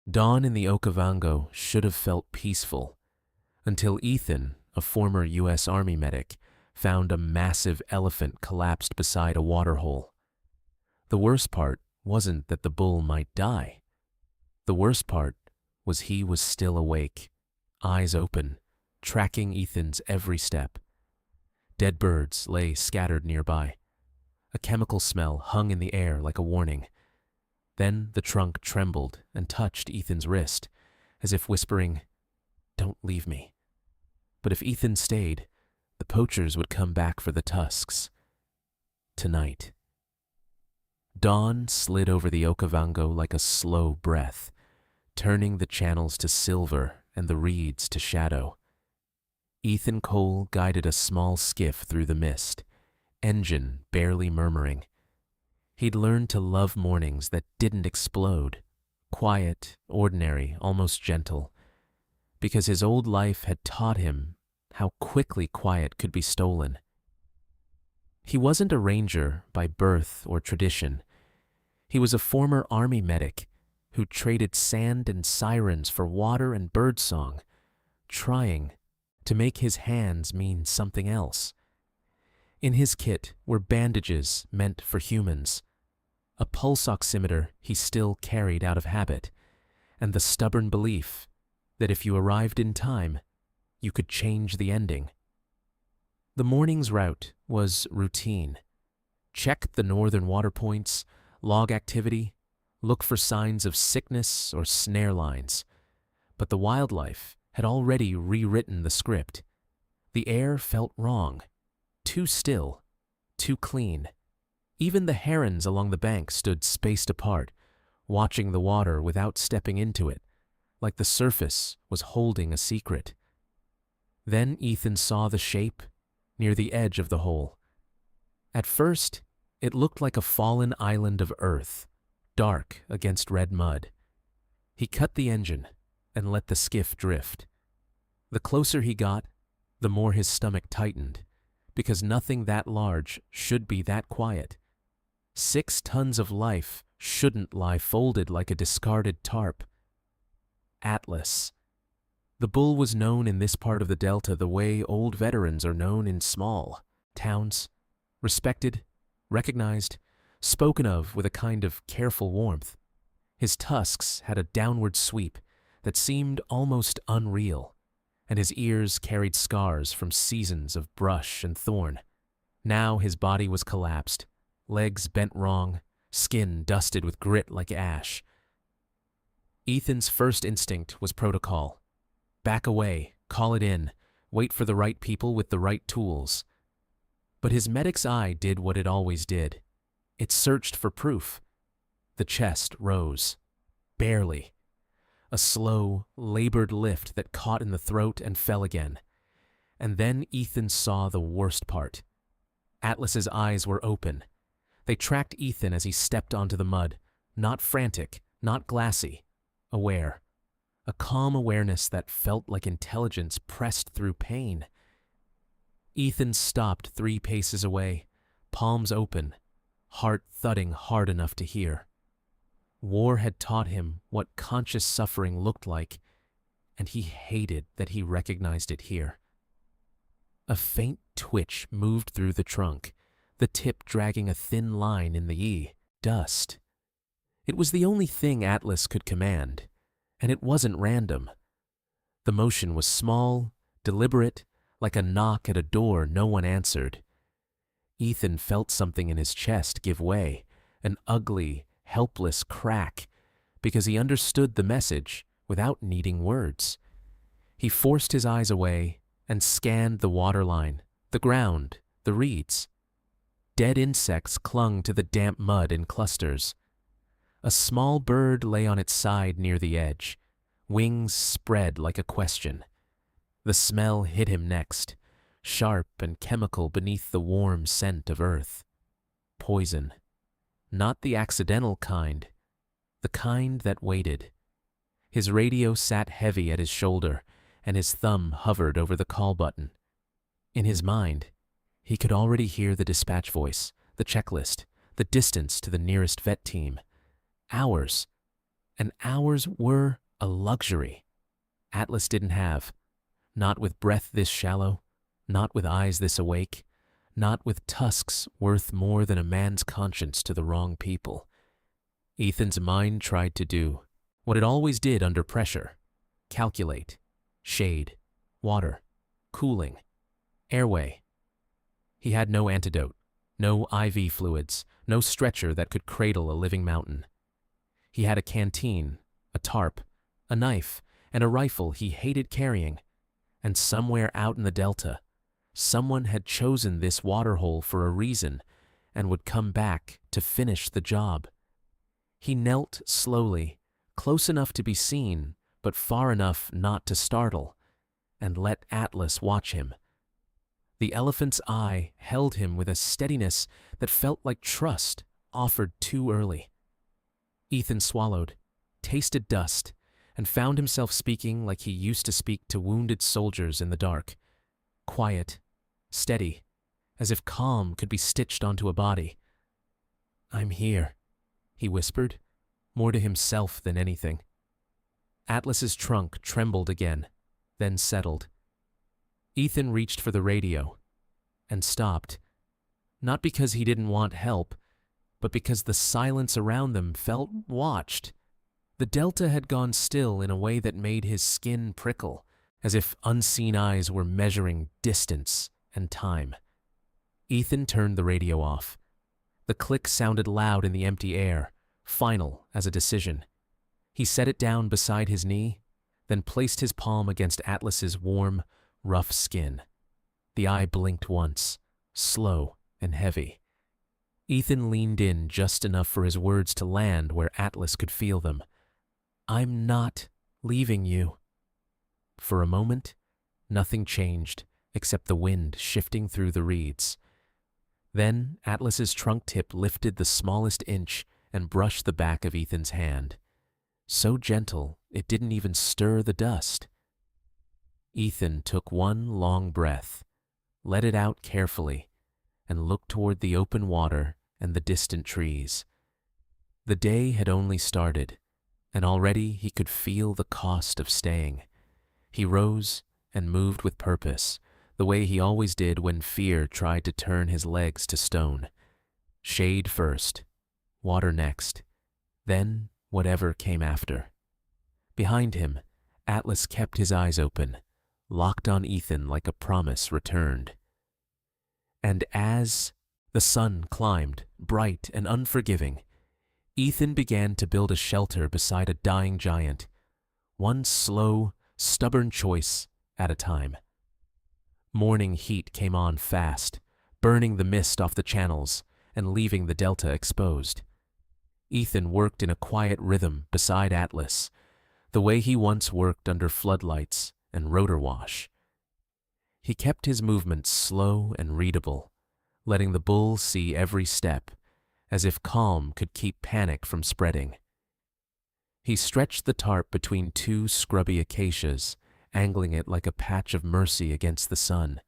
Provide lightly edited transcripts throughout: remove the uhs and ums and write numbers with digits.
Dawn in the Okavango should have felt peaceful, until Ethan, a former U.S. Army medic, found a massive elephant collapsed beside a waterhole. The worst part wasn't that the bull might die. The worst part was he was still awake, eyes open, tracking Ethan's every step. Dead birds lay scattered nearby. A chemical smell hung in the air like a warning. Then the trunk trembled and touched Ethan's wrist, as if whispering, "Don't leave me." But if Ethan stayed, the poachers would come back for the tusks. Tonight. Dawn slid over the Okavango like a slow breath, turning the channels to silver and the reeds to shadow. Ethan Cole guided a small skiff through the mist, engine barely murmuring. He'd learned to love mornings that didn't explode, quiet, ordinary, almost gentle, because his old life had taught him how quickly quiet could be stolen. He wasn't a ranger by birth or tradition. He was a former army medic who traded sand and sirens for water and birdsong, trying to make his hands mean something else. In his kit were bandages meant for humans, a pulse oximeter he still carried out of habit, and the stubborn belief that if you arrived in time, you could change the ending. The morning's route was routine. Check the northern water points, log activity, look for signs of sickness or snare lines. But the wildlife had already rewritten the script. The air felt wrong, too still, too clean. Even the herons along the bank stood spaced apart, watching the water without stepping into it, like the surface was holding a secret. Then Ethan saw the shape near the edge of the hole. At first, it looked like a fallen island of earth, dark against red mud. He cut the engine and let the skiff drift. The closer he got, the more his stomach tightened, because nothing that large should be that quiet. 6 tons of life shouldn't lie folded like a discarded tarp. Atlas. The bull was known in this part of the Delta the way old veterans are known in small towns, respected, recognized, spoken of with a kind of careful warmth. His tusks had a downward sweep that seemed almost unreal, and his ears carried scars from seasons of brush and thorn. Now his body was collapsed, legs bent wrong, skin dusted with grit like ash. Ethan's first instinct was protocol. Back away, call it in, wait for the right people with the right tools. But his medic's eye did what it always did. It searched for proof. The chest rose. Barely. A slow, labored lift that caught in the throat and fell again. And then Ethan saw the worst part. Atlas's eyes were open. They tracked Ethan as he stepped onto the mud, not frantic, not glassy, aware. A calm awareness that felt like intelligence pressed through pain. Ethan stopped 3 paces away, palms open, heart thudding hard enough to hear. War had taught him what conscious suffering looked like, and he hated that he recognized it here. A faint twitch moved through the trunk, the tip dragging a thin line in the dust. It was the only thing Atlas could command, and it wasn't random. The motion was small, deliberate, like a knock at a door no one answered. Ethan felt something in his chest give way, an ugly, helpless crack, because he understood the message without needing words. He forced his eyes away and scanned the waterline, the ground, the reeds. Dead insects clung to the damp mud in clusters. A small bird lay on its side near the edge, wings spread like a question. The smell hit him next, sharp and chemical beneath the warm scent of earth. Poison. Not the accidental kind, the kind that waited. His radio sat heavy at his shoulder, and his thumb hovered over the call button. In his mind, he could already hear the dispatch voice, the checklist, the distance to the nearest vet team. Hours. and hours were a luxury Atlas didn't have. Not with breath this shallow, not with eyes this awake, not with tusks worth more than a man's conscience to the wrong people. Ethan's mind tried to do what it always did under pressure: calculate, shade, water, cooling, airway. He had no antidote, no IV fluids, no stretcher that could cradle a living mountain. He had a canteen, a tarp, a knife, and a rifle he hated carrying. And somewhere out in the delta, someone had chosen this waterhole for a reason and would come back to finish the job. He knelt slowly, close enough to be seen, but far enough not to startle, and let Atlas watch him. The elephant's eye held him with a steadiness that felt like trust offered too early. Ethan swallowed, tasted dust, and found himself speaking like he used to speak to wounded soldiers in the dark. Quiet, steady, as if calm could be stitched onto a body. "I'm here," he whispered, more to himself than anything. Atlas's trunk trembled again, then settled. Ethan reached for the radio and stopped, not because he didn't want help, but because the silence around them felt watched. The delta had gone still in a way that made his skin prickle, as if unseen eyes were measuring distance and time. Ethan turned the radio off. The click sounded loud in the empty air, final as a decision. He set it down beside his knee, then placed his palm against Atlas's warm, rough skin. The eye blinked once, slow and heavy. Ethan leaned in just enough for his words to land where Atlas could feel them. "I'm not leaving you." For a moment, nothing changed except the wind shifting through the reeds. Then Atlas's trunk tip lifted the smallest inch and brushed the back of Ethan's hand. So gentle, it didn't even stir the dust. Ethan took one long breath, let it out carefully, and looked toward the open water and the distant trees. The day had only started, and already he could feel the cost of staying. He rose and moved with purpose, the way he always did when fear tried to turn his legs to stone. Shade first, water next, then whatever came after. Behind him, Atlas kept his eyes open, locked on Ethan like a promise returned. And as the sun climbed, bright and unforgiving, Ethan began to build a shelter beside a dying giant, one slow, stubborn choice at a time. Morning heat came on fast, burning the mist off the channels and leaving the delta exposed. Ethan worked in a quiet rhythm beside Atlas, the way he once worked under floodlights and rotor wash. He kept his movements slow and readable, letting the bull see every step, as if calm could keep panic from spreading. He stretched the tarp between two scrubby acacias, angling it like a patch of mercy against the sun.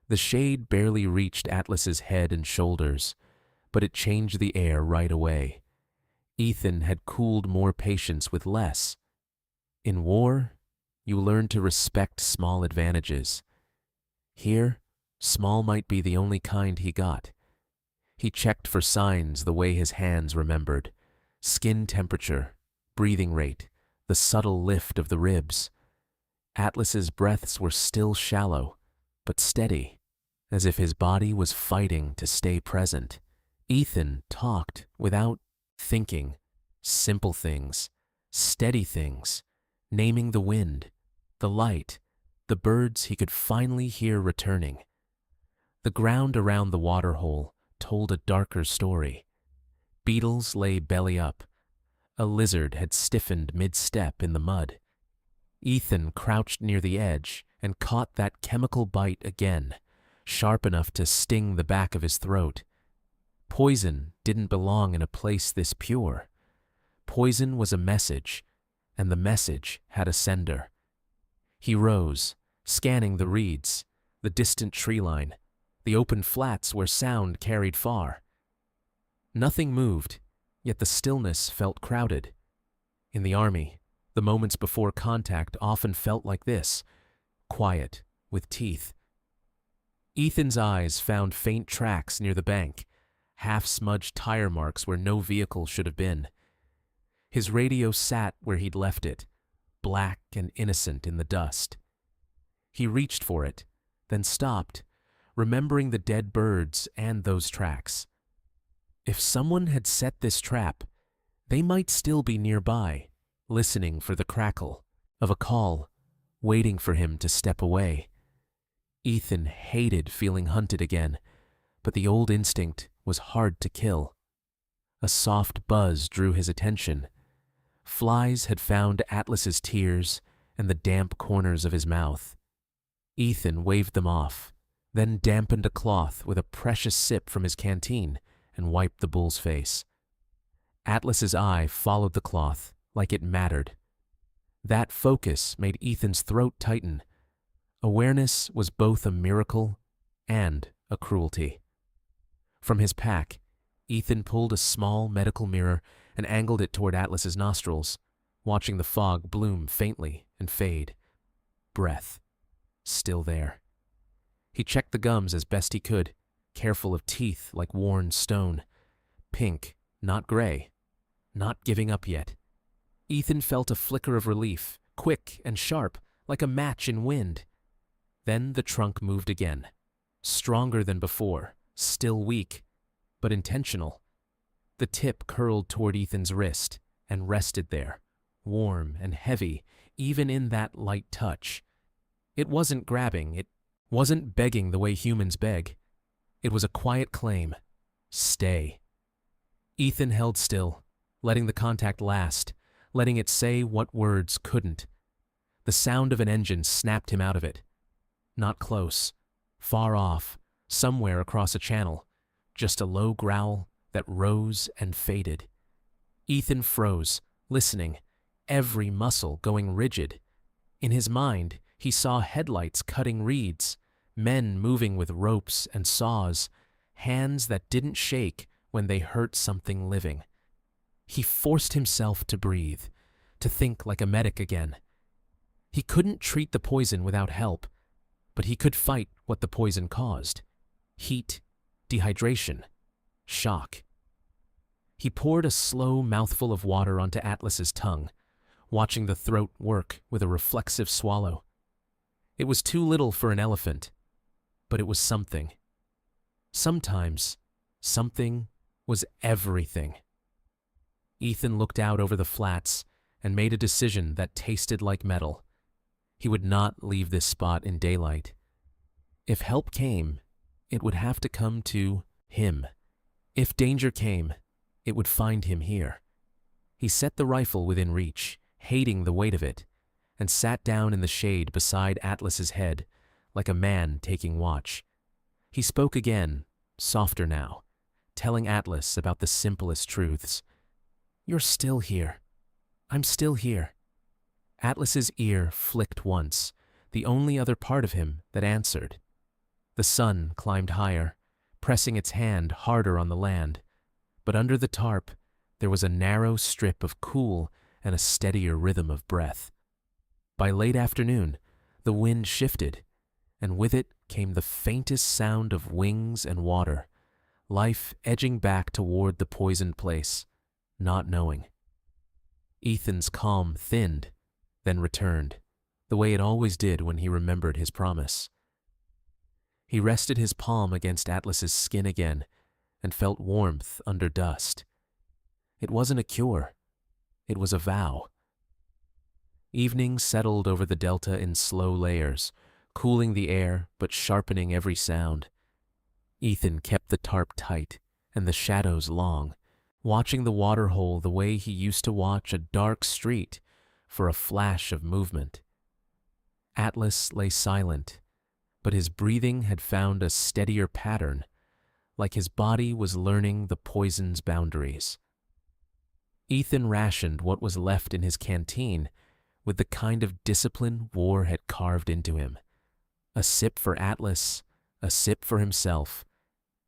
The shade barely reached Atlas's head and shoulders, but it changed the air right away. Ethan had cooled more patience with less. In war, you learn to respect small advantages. Here, small might be the only kind he got. He checked for signs the way his hands remembered: skin temperature, breathing rate, the subtle lift of the ribs. Atlas's breaths were still shallow, but steady, as if his body was fighting to stay present. Ethan talked without thinking, simple things, steady things, naming the wind, the light, the birds he could finally hear returning. The ground around the waterhole told a darker story. Beetles lay belly up. A lizard had stiffened mid-step in the mud. Ethan crouched near the edge and caught that chemical bite again, sharp enough to sting the back of his throat. Poison didn't belong in a place this pure. Poison was a message, and the message had a sender. He rose, scanning the reeds, the distant tree line, the open flats where sound carried far. Nothing moved, yet the stillness felt crowded. In the army, the moments before contact often felt like this, quiet, with teeth. Ethan's eyes found faint tracks near the bank, half-smudged tire marks where no vehicle should have been. His radio sat where he'd left it, black and innocent in the dust. He reached for it, then stopped, remembering the dead birds and those tracks. If someone had set this trap, they might still be nearby, listening for the crackle of a call, waiting for him to step away. Ethan hated feeling hunted again, but the old instinct was hard to kill. A soft buzz drew his attention. Flies had found Atlas's tears and the damp corners of his mouth. Ethan waved them off, then dampened a cloth with a precious sip from his canteen and wiped the bull's face. Atlas's eye followed the cloth like it mattered. That focus made Ethan's throat tighten. Awareness was both a miracle and a cruelty. From his pack, Ethan pulled a small medical mirror and angled it toward Atlas's nostrils, watching the fog bloom faintly and fade. Breath. Still there. He checked the gums as best he could, careful of teeth like worn stone. Pink, not gray. Not giving up yet. Ethan felt a flicker of relief, quick and sharp, like a match in wind. Then the trunk moved again. Stronger than before, still weak, but intentional. The tip curled toward Ethan's wrist and rested there, warm and heavy, even in that light touch. It wasn't grabbing, it wasn't begging the way humans beg. It was a quiet claim. Stay. Ethan held still, letting the contact last, letting it say what words couldn't. The sound of an engine snapped him out of it. Not close, far off, somewhere across a channel, just a low growl that rose and faded. Ethan froze, listening, every muscle going rigid. In his mind, he saw headlights cutting reeds, men moving with ropes and saws, hands that didn't shake when they hurt something living. He forced himself to breathe, to think like a medic again. He couldn't treat the poison without help, but he could fight what the poison caused. Heat, dehydration, shock. He poured a slow mouthful of water onto Atlas's tongue, watching the throat work with a reflexive swallow. It was too little for an elephant, but it was something. Sometimes, something was everything. Ethan looked out over the flats and made a decision that tasted like metal. He would not leave this spot in daylight. If help came, it would have to come to him. If danger came, it would find him here. He set the rifle within reach, hating the weight of it, and sat down in the shade beside Atlas's head, like a man taking watch. He spoke again, softer now, telling Atlas about the simplest truths. "You're still here. I'm still here." Atlas's ear flicked once, the only other part of him that answered. The sun climbed higher, pressing its hand harder on the land, but under the tarp there was a narrow strip of cool and a steadier rhythm of breath. By late afternoon, the wind shifted, and with it came the faintest sound of wings and water, life edging back toward the poisoned place, not knowing. Ethan's calm thinned, then returned, the way it always did when he remembered his promise. He rested his palm against Atlas's skin again and felt warmth under dust. It wasn't a cure. It was a vow. Evening settled over the delta in slow layers, cooling the air but sharpening every sound. Ethan kept the tarp tight and the shadows long, watching the waterhole the way he used to watch a dark street for a flash of movement. Atlas lay silent, but his breathing had found a steadier pattern, like his body was learning the poison's boundaries. Ethan rationed what was left in his canteen with the kind of discipline war had carved into him. A sip for Atlas, a sip for himself,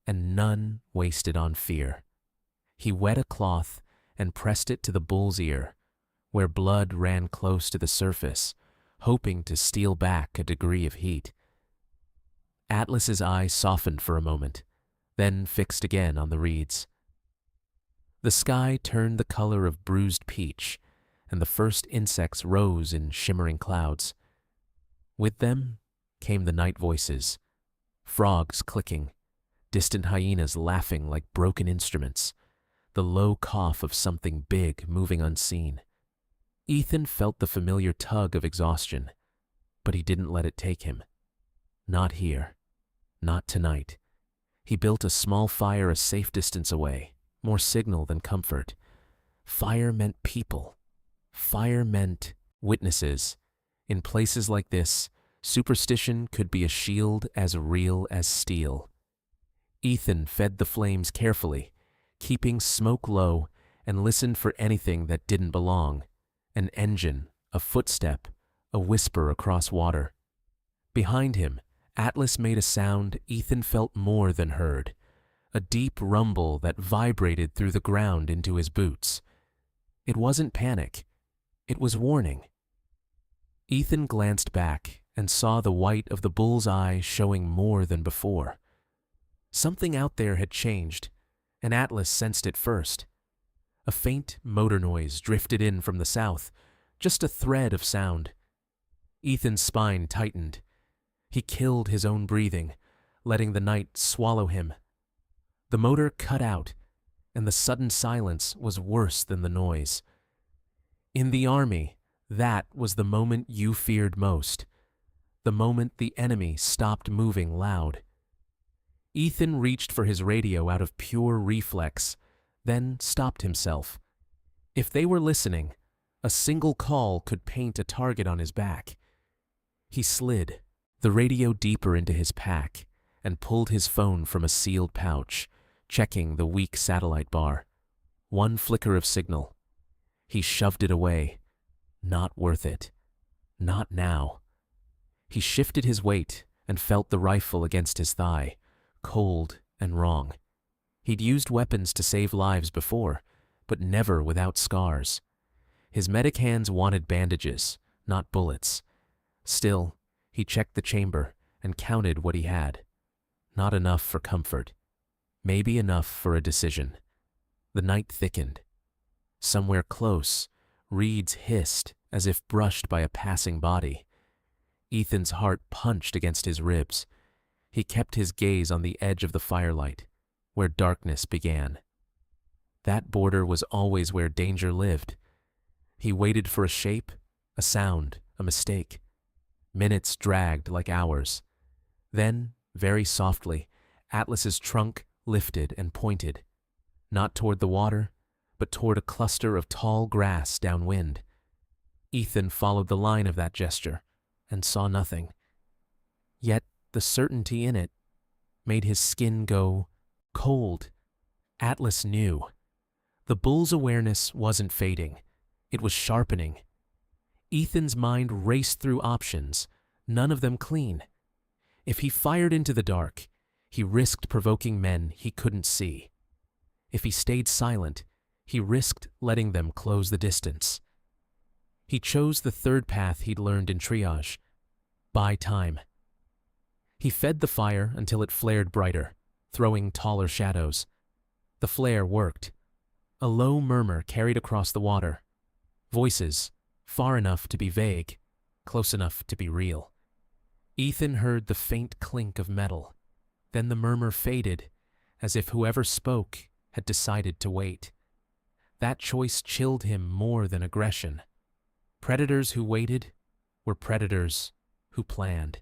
and none wasted on fear. He wet a cloth and pressed it to the bull's ear, where blood ran close to the surface, hoping to steal back a degree of heat. Atlas's eyes softened for a moment, then fixed again on the reeds. The sky turned the color of bruised peach, and the first insects rose in shimmering clouds. With them came the night voices, frogs clicking, distant hyenas laughing like broken instruments, the low cough of something big moving unseen. Ethan felt the familiar tug of exhaustion, but he didn't let it take him. Not here. Not tonight. He built a small fire a safe distance away, more signal than comfort. Fire meant people. Fire meant witnesses. In places like this, superstition could be a shield as real as steel. Ethan fed the flames carefully, keeping smoke low, and listened for anything that didn't belong. An engine, a footstep, a whisper across water. Behind him, Atlas made a sound Ethan felt more than heard, a deep rumble that vibrated through the ground into his boots. It wasn't panic. It was warning. Ethan glanced back and saw the white of the bull's eye showing more than before. Something out there had changed, and Atlas sensed it first. A faint motor noise drifted in from the south, just a thread of sound. Ethan's spine tightened. He killed his own breathing, letting the night swallow him. The motor cut out, and the sudden silence was worse than the noise. In the army, that was the moment you feared most, the moment the enemy stopped moving loud. Ethan reached for his radio out of pure reflex, then stopped himself. If they were listening, a single call could paint a target on his back. He slid the radio deeper into his pack and pulled his phone from a sealed pouch, checking the weak satellite bar. One flicker of signal. He shoved it away. Not worth it. Not now. He shifted his weight and felt the rifle against his thigh, cold and wrong. He'd used weapons to save lives before, but never without scars. His medic hands wanted bandages, not bullets. Still, he checked the chamber and counted what he had. Not enough for comfort. Maybe enough for a decision. The night thickened. Somewhere close, reeds hissed as if brushed by a passing body. Ethan's heart punched against his ribs. He kept his gaze on the edge of the firelight, where darkness began. That border was always where danger lived. He waited for a shape, a sound, a mistake. Minutes dragged like hours. Then, very softly, Atlas's trunk lifted and pointed, not toward the water, but toward a cluster of tall grass downwind. Ethan followed the line of that gesture and saw nothing. Yet the certainty in it made his skin go cold. Atlas knew. The bull's awareness wasn't fading. It was sharpening. Ethan's mind raced through options, none of them clean. If he fired into the dark, he risked provoking men he couldn't see. If he stayed silent, he risked letting them close the distance. He chose the third path he'd learned in triage. Buy time. He fed the fire until it flared brighter, throwing taller shadows. The flare worked. A low murmur carried across the water. Voices, far enough to be vague, close enough to be real. Ethan heard the faint clink of metal. Then the murmur faded, as if whoever spoke had decided to wait. That choice chilled him more than aggression. Predators who waited were predators who planned.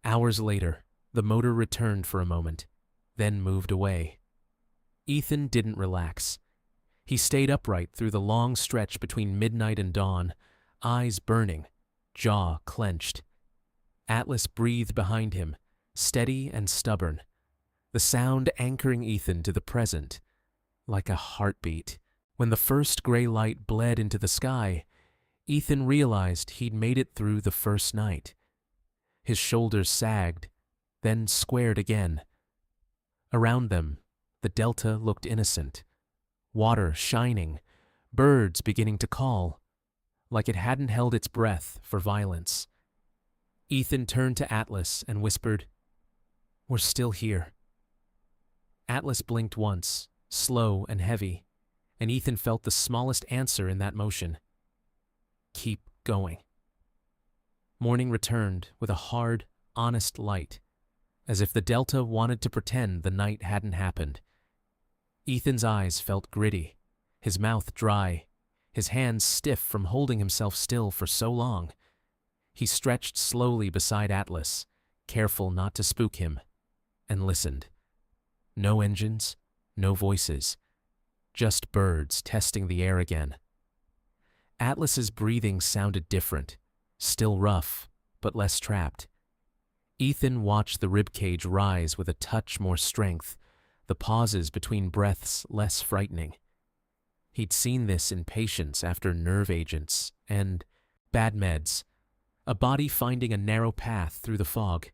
Hours later, the motor returned for a moment, then moved away. Ethan didn't relax. He stayed upright through the long stretch between midnight and dawn, eyes burning, jaw clenched. Atlas breathed behind him, steady and stubborn, the sound anchoring Ethan to the present, like a heartbeat. When the first gray light bled into the sky, Ethan realized he'd made it through the first night. His shoulders sagged, then squared again. Around them, the delta looked innocent. Water shining, birds beginning to call. like it hadn't held its breath for violence. Ethan turned to Atlas and whispered, "We're still here." Atlas blinked once, slow and heavy, and Ethan felt the smallest answer in that motion. Keep going. Morning returned with a hard, honest light, as if the Delta wanted to pretend the night hadn't happened. Ethan's eyes felt gritty, his mouth dry, his hands stiff from holding himself still for so long. He stretched slowly beside Atlas, careful not to spook him, and listened. No engines, no voices, just birds testing the air again. Atlas's breathing sounded different, still rough, but less trapped. Ethan watched the ribcage rise with a touch more strength, the pauses between breaths less frightening. He'd seen this in patients after nerve agents and bad meds, a body finding a narrow path through the fog.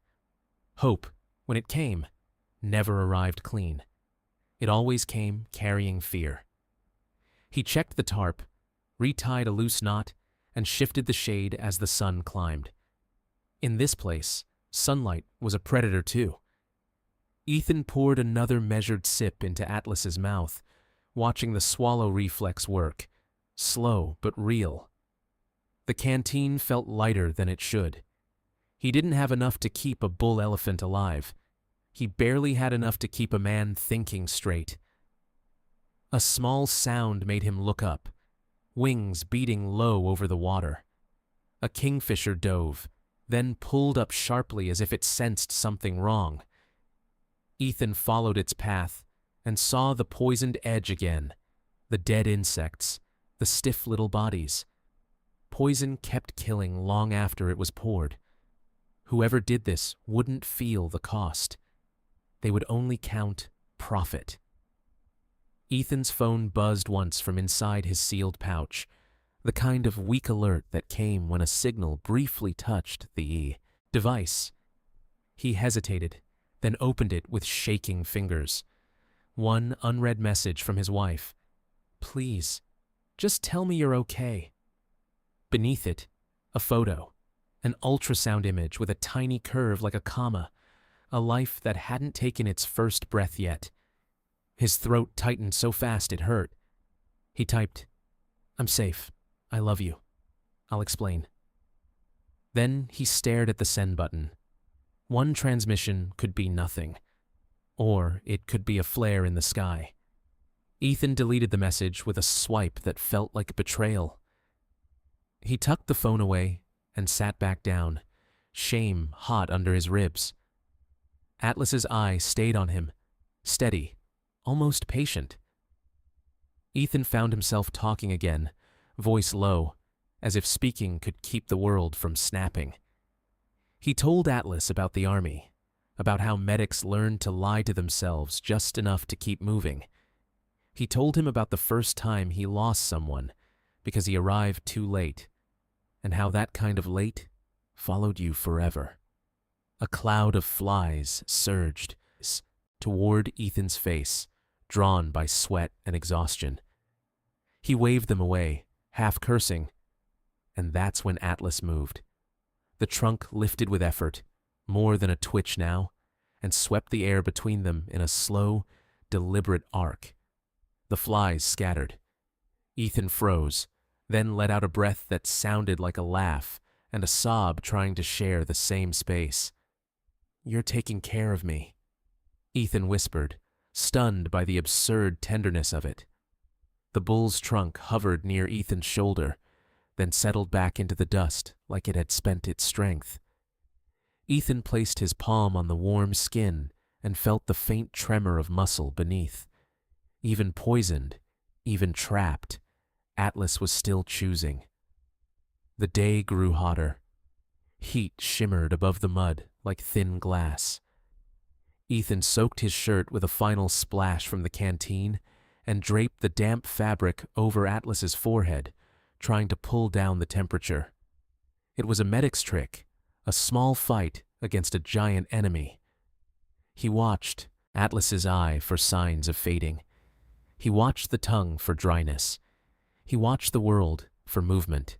Hope, when it came, never arrived clean. It always came carrying fear. He checked the tarp, retied a loose knot, and shifted the shade as the sun climbed. In this place, sunlight was a predator too. Ethan poured another measured sip into Atlas's mouth, watching the swallow reflex work, slow but real. The canteen felt lighter than it should. He didn't have enough to keep a bull elephant alive. He barely had enough to keep a man thinking straight. A small sound made him look up, wings beating low over the water. A kingfisher dove, then pulled up sharply as if it sensed something wrong. Ethan followed its path and saw the poisoned edge again, the dead insects, the stiff little bodies. Poison kept killing long after it was poured. Whoever did this wouldn't feel the cost. They would only count profit. Ethan's phone buzzed once from inside his sealed pouch, the kind of weak alert that came when a signal briefly touched the device. He hesitated, then opened it with shaking fingers. One unread message from his wife. "Please, just tell me you're okay." Beneath it, a photo, an ultrasound image with a tiny curve like a comma, a life that hadn't taken its first breath yet. His throat tightened so fast it hurt. He typed, "I'm safe. I love you. I'll explain." Then he stared at the send button. One transmission could be nothing, or it could be a flare in the sky. Ethan deleted the message with a swipe that felt like betrayal. He tucked the phone away and sat back down, shame hot under his ribs. Atlas's eye stayed on him, steady, almost patient. Ethan found himself talking again, voice low, as if speaking could keep the world from snapping. He told Atlas about the army, about how medics learned to lie to themselves just enough to keep moving. He told him about the first time he lost someone because he arrived too late, and how that kind of late followed you forever. A cloud of flies surged toward Ethan's face, drawn by sweat and exhaustion. He waved them away, half cursing, and that's when Atlas moved. The trunk lifted with effort, more than a twitch now, and swept the air between them in a slow, deliberate arc. The flies scattered. Ethan froze, then let out a breath that sounded like a laugh and a sob trying to share the same space. "You're taking care of me," Ethan whispered, stunned by the absurd tenderness of it. The bull's trunk hovered near Ethan's shoulder, then settled back into the dust like it had spent its strength. Ethan placed his palm on the warm skin and felt the faint tremor of muscle beneath. Even poisoned, even trapped, Atlas was still choosing. The day grew hotter. Heat shimmered above the mud like thin glass. Ethan soaked his shirt with a final splash from the canteen and draped the damp fabric over Atlas's forehead, trying to pull down the temperature. It was a medic's trick, a small fight against a giant enemy. He watched Atlas's eye for signs of fading. He watched the tongue for dryness. He watched the world for movement.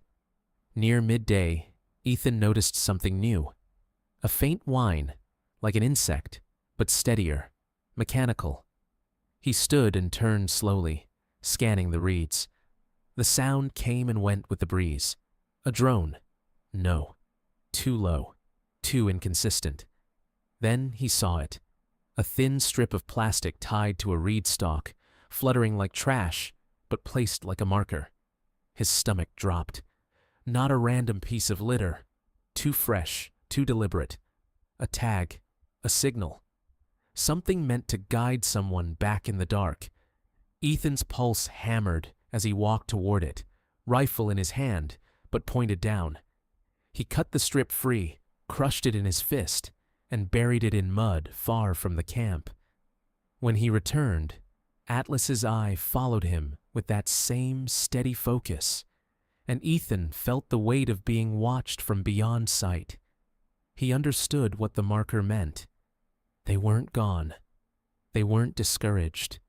Near midday, Ethan noticed something new. A faint whine, like an insect, but steadier, mechanical. He stood and turned slowly, scanning the reeds. The sound came and went with the breeze. A drone. No. Too low. Too inconsistent. Then he saw it. A thin strip of plastic tied to a reed stalk, fluttering like trash, but placed like a marker. His stomach dropped. Not a random piece of litter. Too fresh, too deliberate. A tag. A signal. Something meant to guide someone back in the dark. Ethan's pulse hammered as he walked toward it, rifle in his hand, but pointed down. He cut the strip free, crushed it in his fist, and buried it in mud far from the camp. When he returned, Atlas's eye followed him with that same steady focus, and Ethan felt the weight of being watched from beyond sight. He understood what the marker meant. They weren't gone. They weren't discouraged.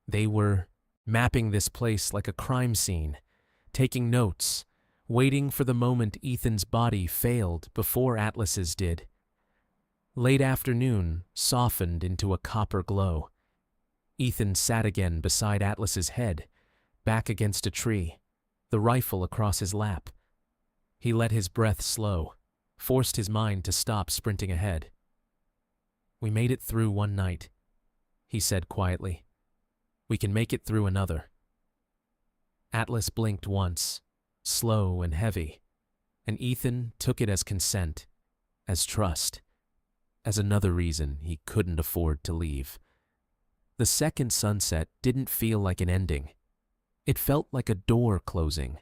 They were mapping this place like a crime scene, taking notes, waiting for the moment Ethan's body failed before Atlas's did. Late afternoon softened into a copper glow. Ethan sat again beside Atlas's head, back against a tree, the rifle across his lap. He let his breath slow, forced his mind to stop sprinting ahead. "We made it through one night," he said quietly. "We can make it through another." Atlas blinked once, slow and heavy, and Ethan took it as consent, as trust, as another reason he couldn't afford to leave. The second sunset didn't feel like an ending. It felt like a door closing.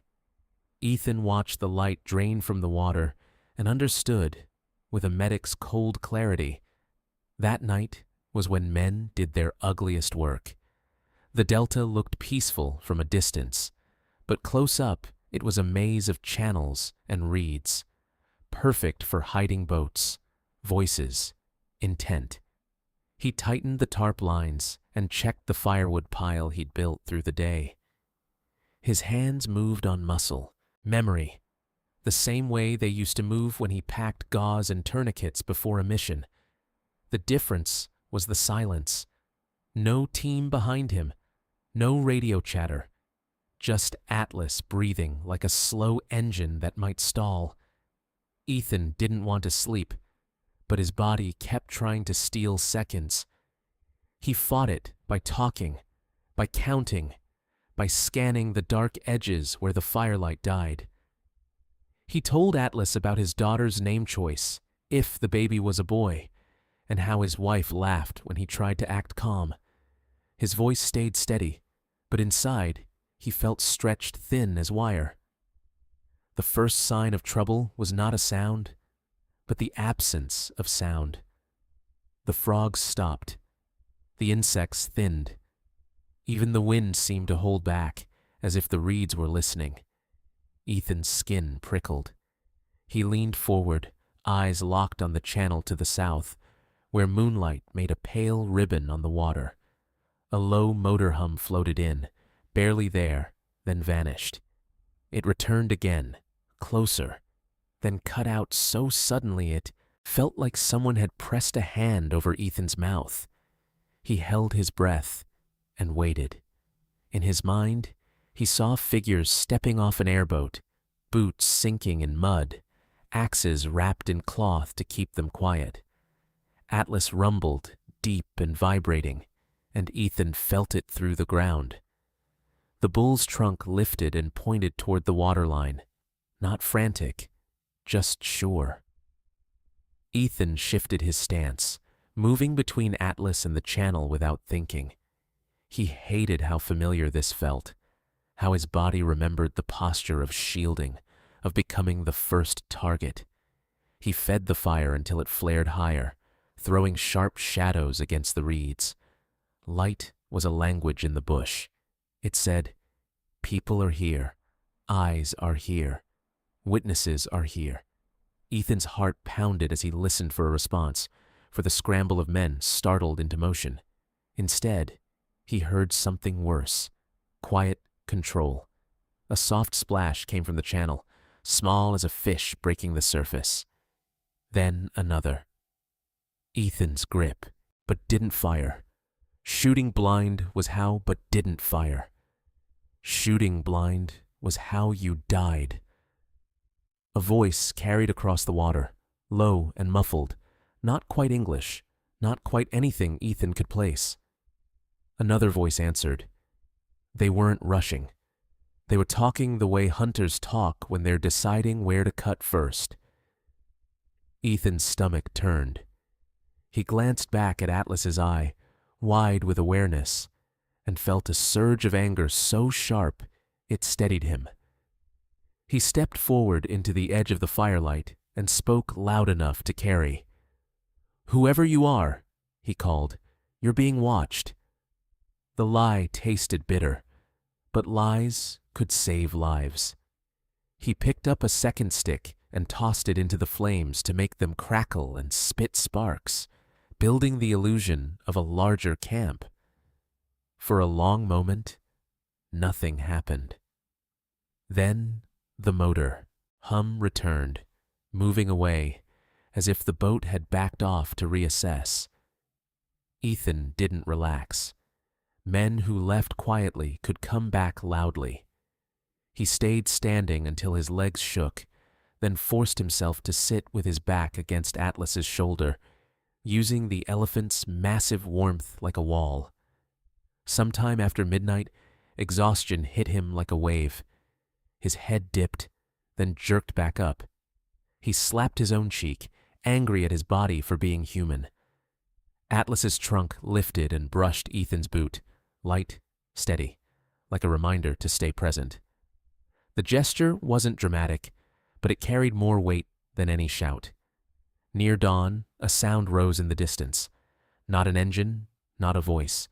Ethan watched the light drain from the water and understood, with a medic's cold clarity, that night was when men did their ugliest work. The delta looked peaceful from a distance, but close up it was a maze of channels and reeds, perfect for hiding boats, voices, intent. He tightened the tarp lines and checked the firewood pile he'd built through the day. His hands moved on muscle, memory, the same way they used to move when he packed gauze and tourniquets before a mission. The difference was the silence. No team behind him, no radio chatter, just Atlas breathing like a slow engine that might stall. Ethan didn't want to sleep, but his body kept trying to steal seconds. He fought it by talking, by counting, by scanning the dark edges where the firelight died. He told Atlas about his daughter's name choice, if the baby was a boy, and how his wife laughed when he tried to act calm. His voice stayed steady, but inside he felt stretched thin as wire. The first sign of trouble was not a sound, but the absence of sound. The frogs stopped. The insects thinned. Even the wind seemed to hold back, as if the reeds were listening. Ethan's skin prickled. He leaned forward, eyes locked on the channel to the south, where moonlight made a pale ribbon on the water. A low motor hum floated in, barely there, then vanished. It returned again, closer, then cut out so suddenly it felt like someone had pressed a hand over Ethan's mouth. He held his breath and waited. In his mind, he saw figures stepping off an airboat, boots sinking in mud, axes wrapped in cloth to keep them quiet. Atlas rumbled, deep and vibrating, and Ethan felt it through the ground. The bull's trunk lifted and pointed toward the waterline, not frantic, just sure. Ethan shifted his stance, moving between Atlas and the channel without thinking. He hated how familiar this felt, how his body remembered the posture of shielding, of becoming the first target. He fed the fire until it flared higher, throwing sharp shadows against the reeds. Light was a language in the bush. It said, "People are here. Eyes are here. Witnesses are here." Ethan's heart pounded as he listened for a response, for the scramble of men startled into motion. Instead, he heard something worse. Quiet control. A soft splash came from the channel, small as a fish breaking the surface. Then another. Ethan's grip, but didn't fire. Shooting blind was how, but didn't fire. Shooting blind was how you died. A voice carried across the water, low and muffled, not quite English, not quite anything Ethan could place. Another voice answered. They weren't rushing. They were talking the way hunters talk when they're deciding where to cut first. Ethan's stomach turned. He glanced back at Atlas's eye, wide with awareness, and felt a surge of anger so sharp it steadied him. He stepped forward into the edge of the firelight and spoke loud enough to carry. "Whoever you are," he called, "you're being watched." The lie tasted bitter, but lies could save lives. He picked up a second stick and tossed it into the flames to make them crackle and spit sparks, building the illusion of a larger camp. For a long moment, nothing happened. Then the motor hum returned, moving away, as if the boat had backed off to reassess. Ethan didn't relax. Men who left quietly could come back loudly. He stayed standing until his legs shook, then forced himself to sit with his back against Atlas's shoulder, using the elephant's massive warmth like a wall. Sometime after midnight, exhaustion hit him like a wave. His head dipped, then jerked back up. He slapped his own cheek, angry at his body for being human. Atlas's trunk lifted and brushed Ethan's boot, light, steady, like a reminder to stay present. The gesture wasn't dramatic, but it carried more weight than any shout. Near dawn, a sound rose in the distance. Not an engine, not a voice,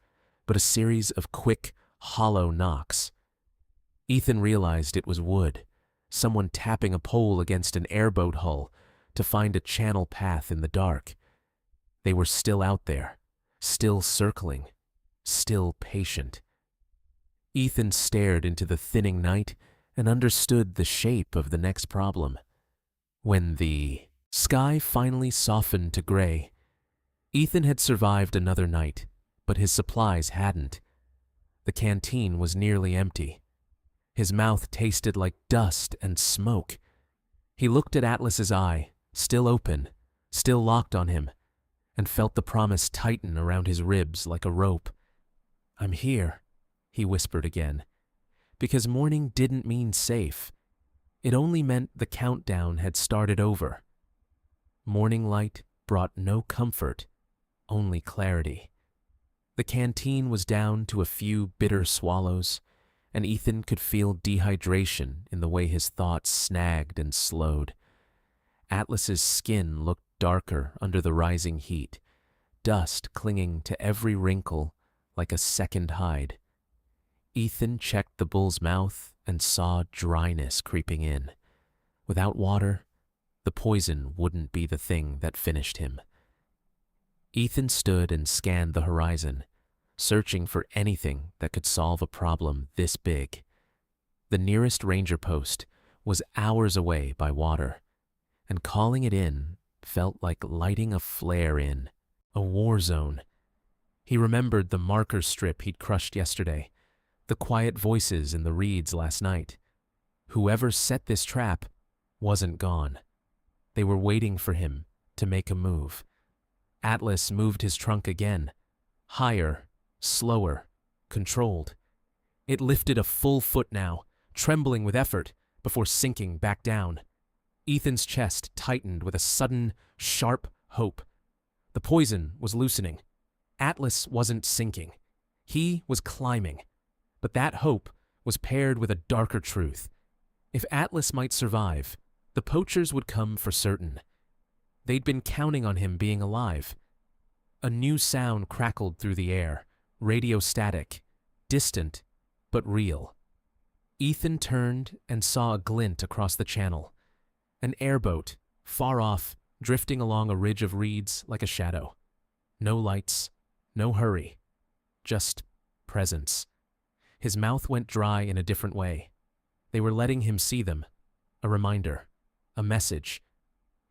but a series of quick, hollow knocks. Ethan realized it was wood, someone tapping a pole against an airboat hull to find a channel path in the dark. They were still out there, still circling, still patient. Ethan stared into the thinning night and understood the shape of the next problem. When the sky finally softened to gray, Ethan had survived another night, but his supplies hadn't. The canteen was nearly empty. His mouth tasted like dust and smoke. He looked at Atlas's eye, still open, still locked on him, and felt the promise tighten around his ribs like a rope. "I'm here," he whispered again, because morning didn't mean safe. It only meant the countdown had started over. Morning light brought no comfort, only clarity. The canteen was down to a few bitter swallows, and Ethan could feel dehydration in the way his thoughts snagged and slowed. Atlas's skin looked darker under the rising heat, dust clinging to every wrinkle like a second hide. Ethan checked the bull's mouth and saw dryness creeping in. Without water, the poison wouldn't be the thing that finished him. Ethan stood and scanned the horizon, searching for anything that could solve a problem this big. The nearest ranger post was hours away by water, and calling it in felt like lighting a flare in a war zone. He remembered the marker strip he'd crushed yesterday, the quiet voices in the reeds last night. Whoever set this trap wasn't gone. They were waiting for him to make a move. Atlas moved his trunk again, higher, slower, controlled. It lifted a full foot now, trembling with effort, before sinking back down. Ethan's chest tightened with a sudden, sharp hope. The poison was loosening. Atlas wasn't sinking. He was climbing. But that hope was paired with a darker truth. If Atlas might survive, the poachers would come for certain. They'd been counting on him being alive. A new sound crackled through the air, radio static, distant, but real. Ethan turned and saw a glint across the channel. An airboat, far off, drifting along a ridge of reeds like a shadow. No lights, no hurry, just presence. His mouth went dry in a different way. They were letting him see them. A reminder. A message.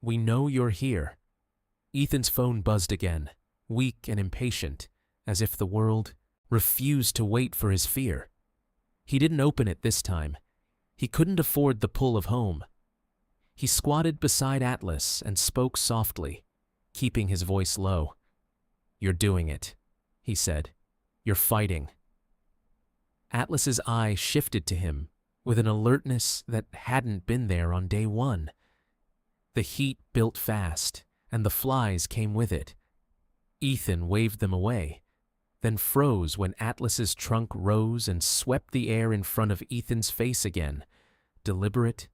We know you're here. Ethan's phone buzzed again, weak and impatient, as if the world refused to wait for his fear. He didn't open it this time. He couldn't afford the pull of home. He squatted beside Atlas and spoke softly, keeping his voice low. "You're doing it," he said. "You're fighting." Atlas's eye shifted to him with an alertness that hadn't been there on day one. The heat built fast, and the flies came with it. Ethan waved them away, then froze when Atlas's trunk rose and swept the air in front of Ethan's face again, deliberate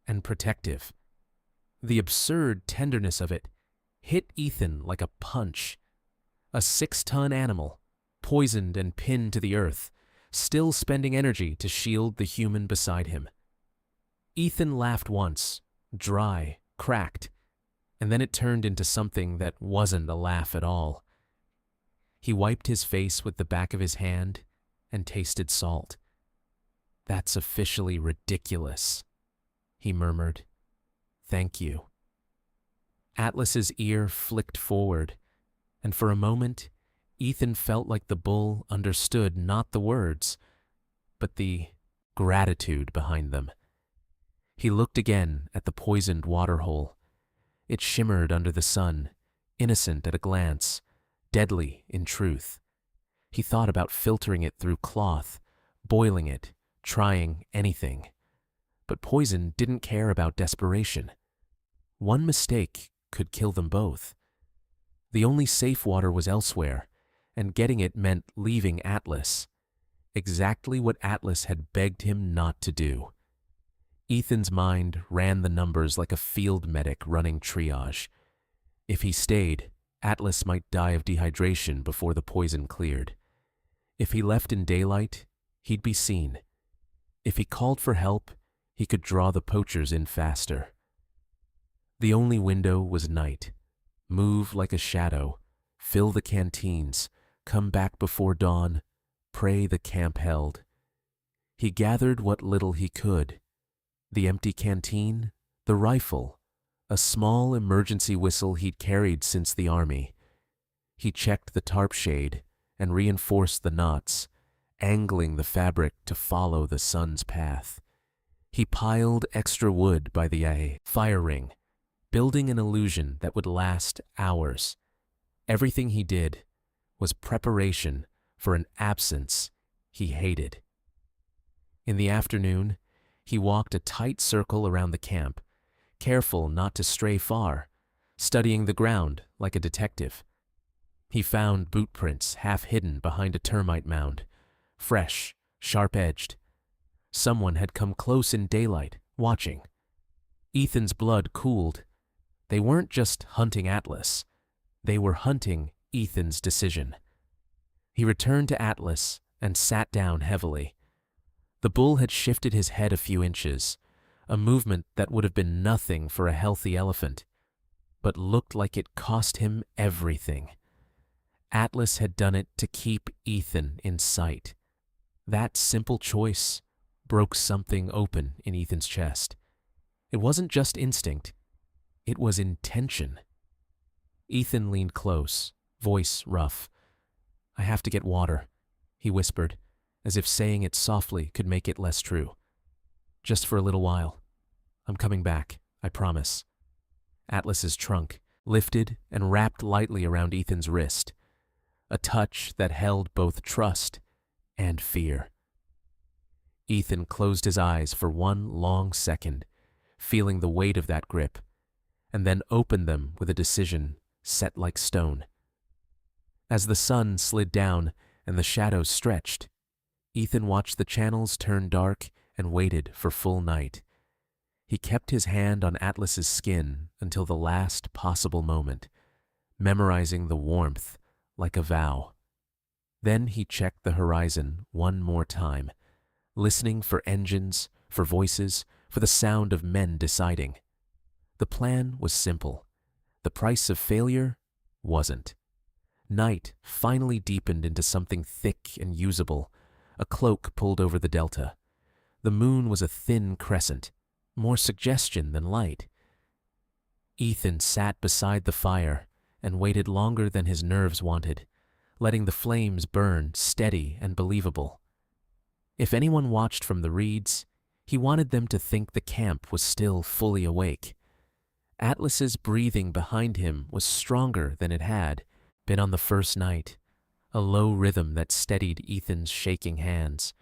and protective. The absurd tenderness of it hit Ethan like a punch. A 6-ton animal, poisoned and pinned to the earth, still spending energy to shield the human beside him. Ethan laughed once, dry, cracked, and then it turned into something that wasn't a laugh at all. He wiped his face with the back of his hand and tasted salt. "That's officially ridiculous," he murmured. "Thank you." Atlas's ear flicked forward, and for a moment, Ethan felt like the bull understood not the words, but the gratitude behind them. He looked again at the poisoned waterhole. It shimmered under the sun, innocent at a glance, deadly in truth. He thought about filtering it through cloth, boiling it, trying anything. But poison didn't care about desperation. One mistake could kill them both. The only safe water was elsewhere, and getting it meant leaving Atlas. Exactly what Atlas had begged him not to do. Ethan's mind ran the numbers like a field medic running triage. If he stayed, Atlas might die of dehydration before the poison cleared. If he left in daylight, he'd be seen. If he called for help, he could draw the poachers in faster. The only window was night. Move like a shadow, fill the canteens, come back before dawn, pray the camp held. He gathered what little he could. The empty canteen, the rifle, a small emergency whistle he'd carried since the army. He checked the tarp shade and reinforced the knots, angling the fabric to follow the sun's path. He piled extra wood by the fire ring, building an illusion that would last hours. Everything he did was preparation for an absence he hated. In the afternoon, he walked a tight circle around the camp, careful not to stray far, studying the ground like a detective. He found boot prints half hidden behind a termite mound, fresh, sharp-edged. Someone had come close in daylight, watching. Ethan's blood cooled. They weren't just hunting Atlas. They were hunting Ethan's decision. He returned to Atlas and sat down heavily. The bull had shifted his head a few inches, a movement that would have been nothing for a healthy elephant, but looked like it cost him everything. Atlas had done it to keep Ethan in sight. That simple choice broke something open in Ethan's chest. It wasn't just instinct, it was intention. Ethan leaned close, voice rough. "I have to get water," he whispered, as if saying it softly could make it less true. "Just for a little while. I'm coming back, I promise." Atlas's trunk lifted and wrapped lightly around Ethan's wrist, a touch that held both trust and fear. Ethan closed his eyes for one long second, feeling the weight of that grip, and then opened them with a decision set like stone. As the sun slid down and the shadows stretched, Ethan watched the channels turn dark and waited for full night. He kept his hand on Atlas's skin until the last possible moment, memorizing the warmth like a vow. Then he checked the horizon one more time, listening for engines, for voices, for the sound of men deciding. The plan was simple. The price of failure wasn't. Night finally deepened into something thick and usable, a cloak pulled over the delta. The moon was a thin crescent. more suggestion than light. Ethan sat beside the fire and waited longer than his nerves wanted, letting the flames burn steady and believable. If anyone watched from the reeds, he wanted them to think the camp was still fully awake. Atlas's breathing behind him was stronger than it had been on the first night, a low rhythm that steadied Ethan's shaking hands.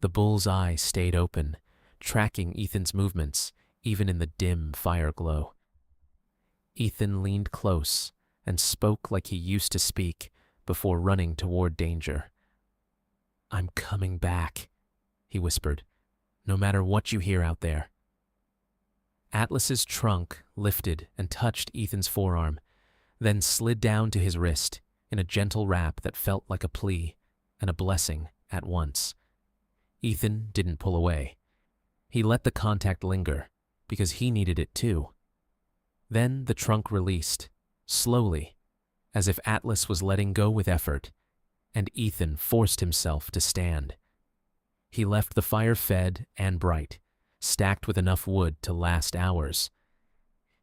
The bull's eye stayed open, tracking Ethan's movements even in the dim fire glow. Ethan leaned close and spoke like he used to speak before running toward danger. "I'm coming back," he whispered, "no matter what you hear out there." Atlas's trunk lifted and touched Ethan's forearm, then slid down to his wrist in a gentle wrap that felt like a plea and a blessing at once. Ethan didn't pull away. He let the contact linger because he needed it too. Then the trunk released, slowly, as if Atlas was letting go with effort, and Ethan forced himself to stand. He left the fire fed and bright, stacked with enough wood to last hours.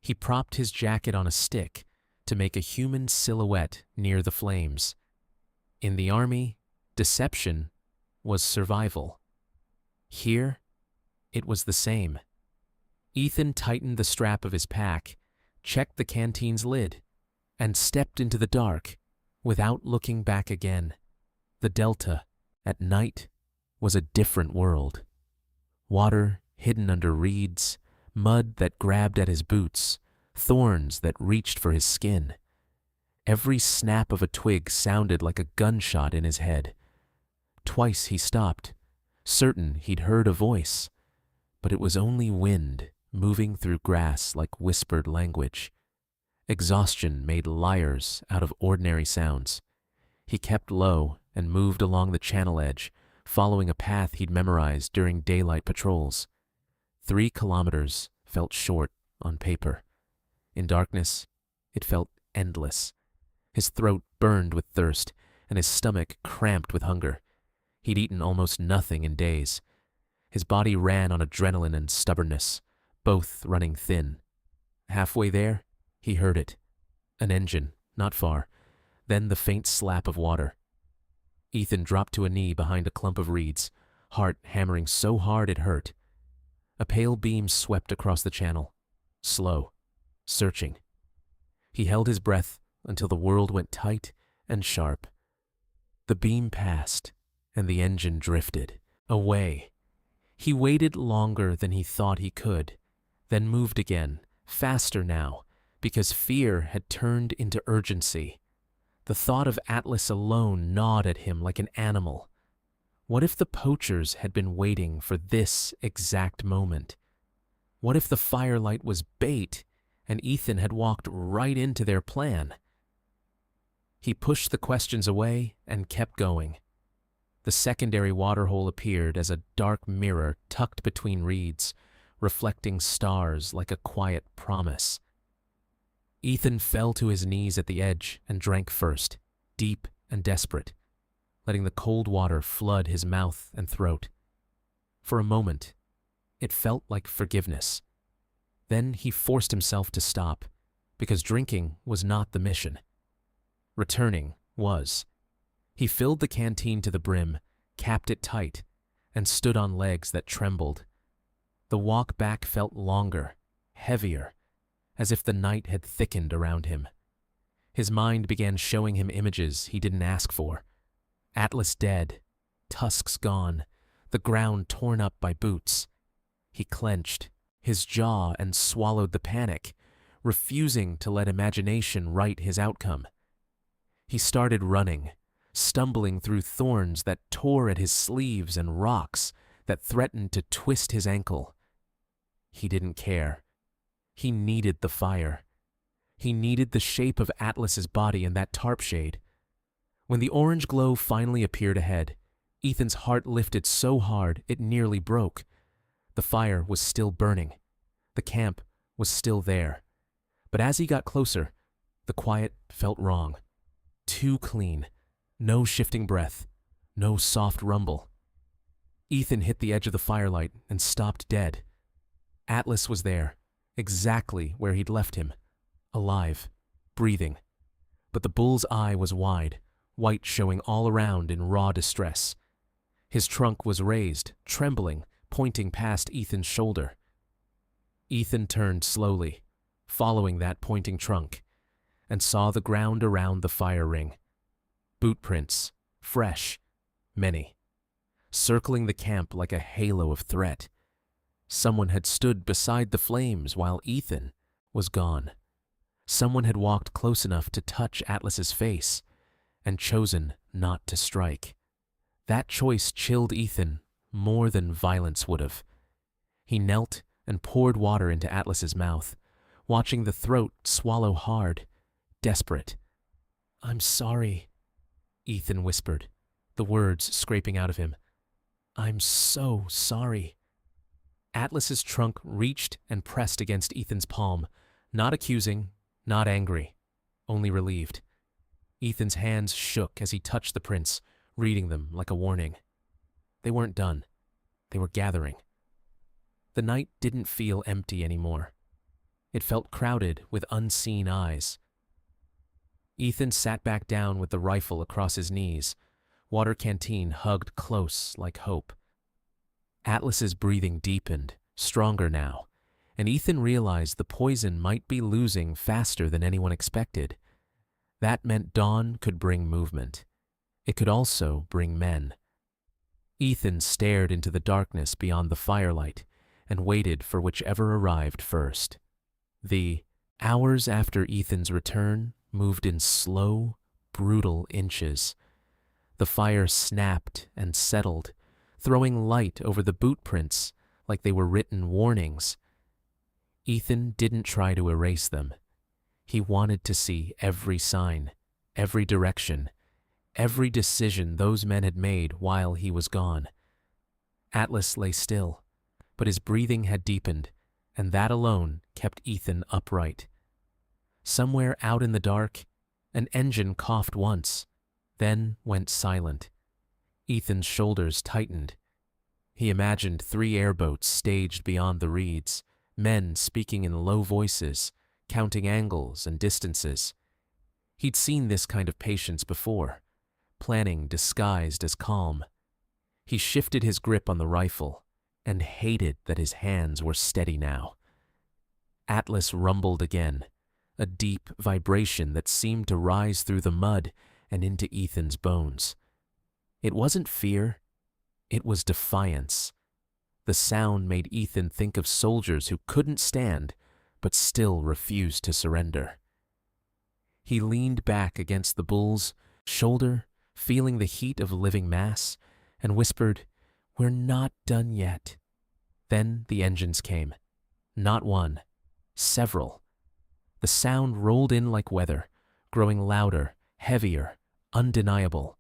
He propped his jacket on a stick to make a human silhouette near the flames. In the army, deception was survival. Here, it was the same. Ethan tightened the strap of his pack, checked the canteen's lid, and stepped into the dark without looking back again. The Delta, at night, was a different world. Water hidden under reeds, mud that grabbed at his boots, thorns that reached for his skin. Every snap of a twig sounded like a gunshot in his head. Twice he stopped, certain he'd heard a voice, but it was only wind moving through grass like whispered language. Exhaustion made liars out of ordinary sounds. He kept low and moved along the channel edge, following a path he'd memorized during daylight patrols. 3 kilometers felt short on paper. In darkness, it felt endless. His throat burned with thirst, and his stomach cramped with hunger. He'd eaten almost nothing in days. His body ran on adrenaline and stubbornness, both running thin. Halfway there, he heard it. An engine, not far, then the faint slap of water. Ethan dropped to a knee behind a clump of reeds, heart hammering so hard it hurt. A pale beam swept across the channel, slow, searching. He held his breath until the world went tight and sharp. The beam passed, and the engine drifted away. He waited longer than he thought he could, then moved again, faster now, because fear had turned into urgency. The thought of Atlas alone gnawed at him like an animal. What if the poachers had been waiting for this exact moment? What if the firelight was bait and Ethan had walked right into their plan? He pushed the questions away and kept going. The secondary waterhole appeared as a dark mirror tucked between reeds, reflecting stars like a quiet promise. Ethan fell to his knees at the edge and drank first, deep and desperate, letting the cold water flood his mouth and throat. For a moment, it felt like forgiveness. Then he forced himself to stop, because drinking was not the mission. Returning was. He filled the canteen to the brim, capped it tight, and stood on legs that trembled. The walk back felt longer, heavier, as if the night had thickened around him. His mind began showing him images he didn't ask for. Atlas dead, tusks gone, the ground torn up by boots. He clenched his jaw and swallowed the panic, refusing to let imagination write his outcome. He started running, stumbling through thorns that tore at his sleeves and rocks that threatened to twist his ankle. He didn't care. He needed the fire. He needed the shape of Atlas's body in that tarp shade. When the orange glow finally appeared ahead, Ethan's heart lifted so hard it nearly broke. The fire was still burning. The camp was still there. But as he got closer, the quiet felt wrong. Too clean. No shifting breath. No soft rumble. Ethan hit the edge of the firelight and stopped dead. Atlas was there, exactly where he'd left him, alive, breathing. But the bull's eye was wide, white showing all around in raw distress. His trunk was raised, trembling, pointing past Ethan's shoulder. Ethan turned slowly, following that pointing trunk, and saw the ground around the fire ring. Boot prints, fresh, many, circling the camp like a halo of threat. Someone had stood beside the flames while Ethan was gone. Someone had walked close enough to touch Atlas's face and chosen not to strike. That choice chilled Ethan more than violence would have. He knelt and poured water into Atlas's mouth, watching the throat swallow hard, desperate. "I'm sorry," Ethan whispered, the words scraping out of him. "I'm so sorry." Atlas's trunk reached and pressed against Ethan's palm, not accusing, not angry, only relieved. Ethan's hands shook as he touched the prints, reading them like a warning. They weren't done. They were gathering. The night didn't feel empty anymore. It felt crowded with unseen eyes. Ethan sat back down with the rifle across his knees, water canteen hugged close like hope. Atlas's breathing deepened, stronger now, and Ethan realized the poison might be losing faster than anyone expected. That meant dawn could bring movement. It could also bring men. Ethan stared into the darkness beyond the firelight and waited for whichever arrived first. The hours after Ethan's return moved in slow, brutal inches. The fire snapped and settled, throwing light over the boot prints like they were written warnings. Ethan didn't try to erase them. He wanted to see every sign, every direction, every decision those men had made while he was gone. Atlas lay still, but his breathing had deepened, and that alone kept Ethan upright. Somewhere out in the dark, an engine coughed once, then went silent. Ethan's shoulders tightened. He imagined 3 airboats staged beyond the reeds, men speaking in low voices, counting angles and distances. He'd seen this kind of patience before, planning disguised as calm. He shifted his grip on the rifle and hated that his hands were steady now. Atlas rumbled again, a deep vibration that seemed to rise through the mud and into Ethan's bones. It wasn't fear, it was defiance. The sound made Ethan think of soldiers who couldn't stand, but still refused to surrender. He leaned back against the bull's shoulder, feeling the heat of living mass, and whispered, "We're not done yet." Then the engines came. Not one, several. The sound rolled in like weather, growing louder, heavier, undeniable.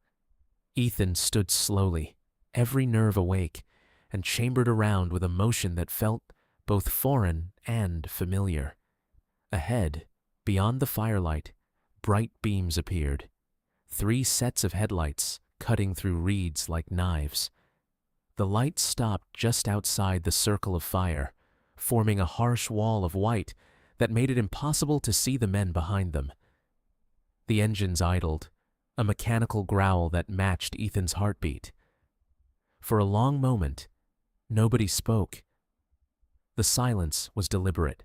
Ethan stood slowly, every nerve awake, and chambered around with a motion that felt both foreign and familiar. Ahead, beyond the firelight, bright beams appeared. 3 sets of headlights cutting through reeds like knives. The light stopped just outside the circle of fire, forming a harsh wall of white that made it impossible to see the men behind them. The engines idled, a mechanical growl that matched Ethan's heartbeat. For a long moment, nobody spoke. The silence was deliberate,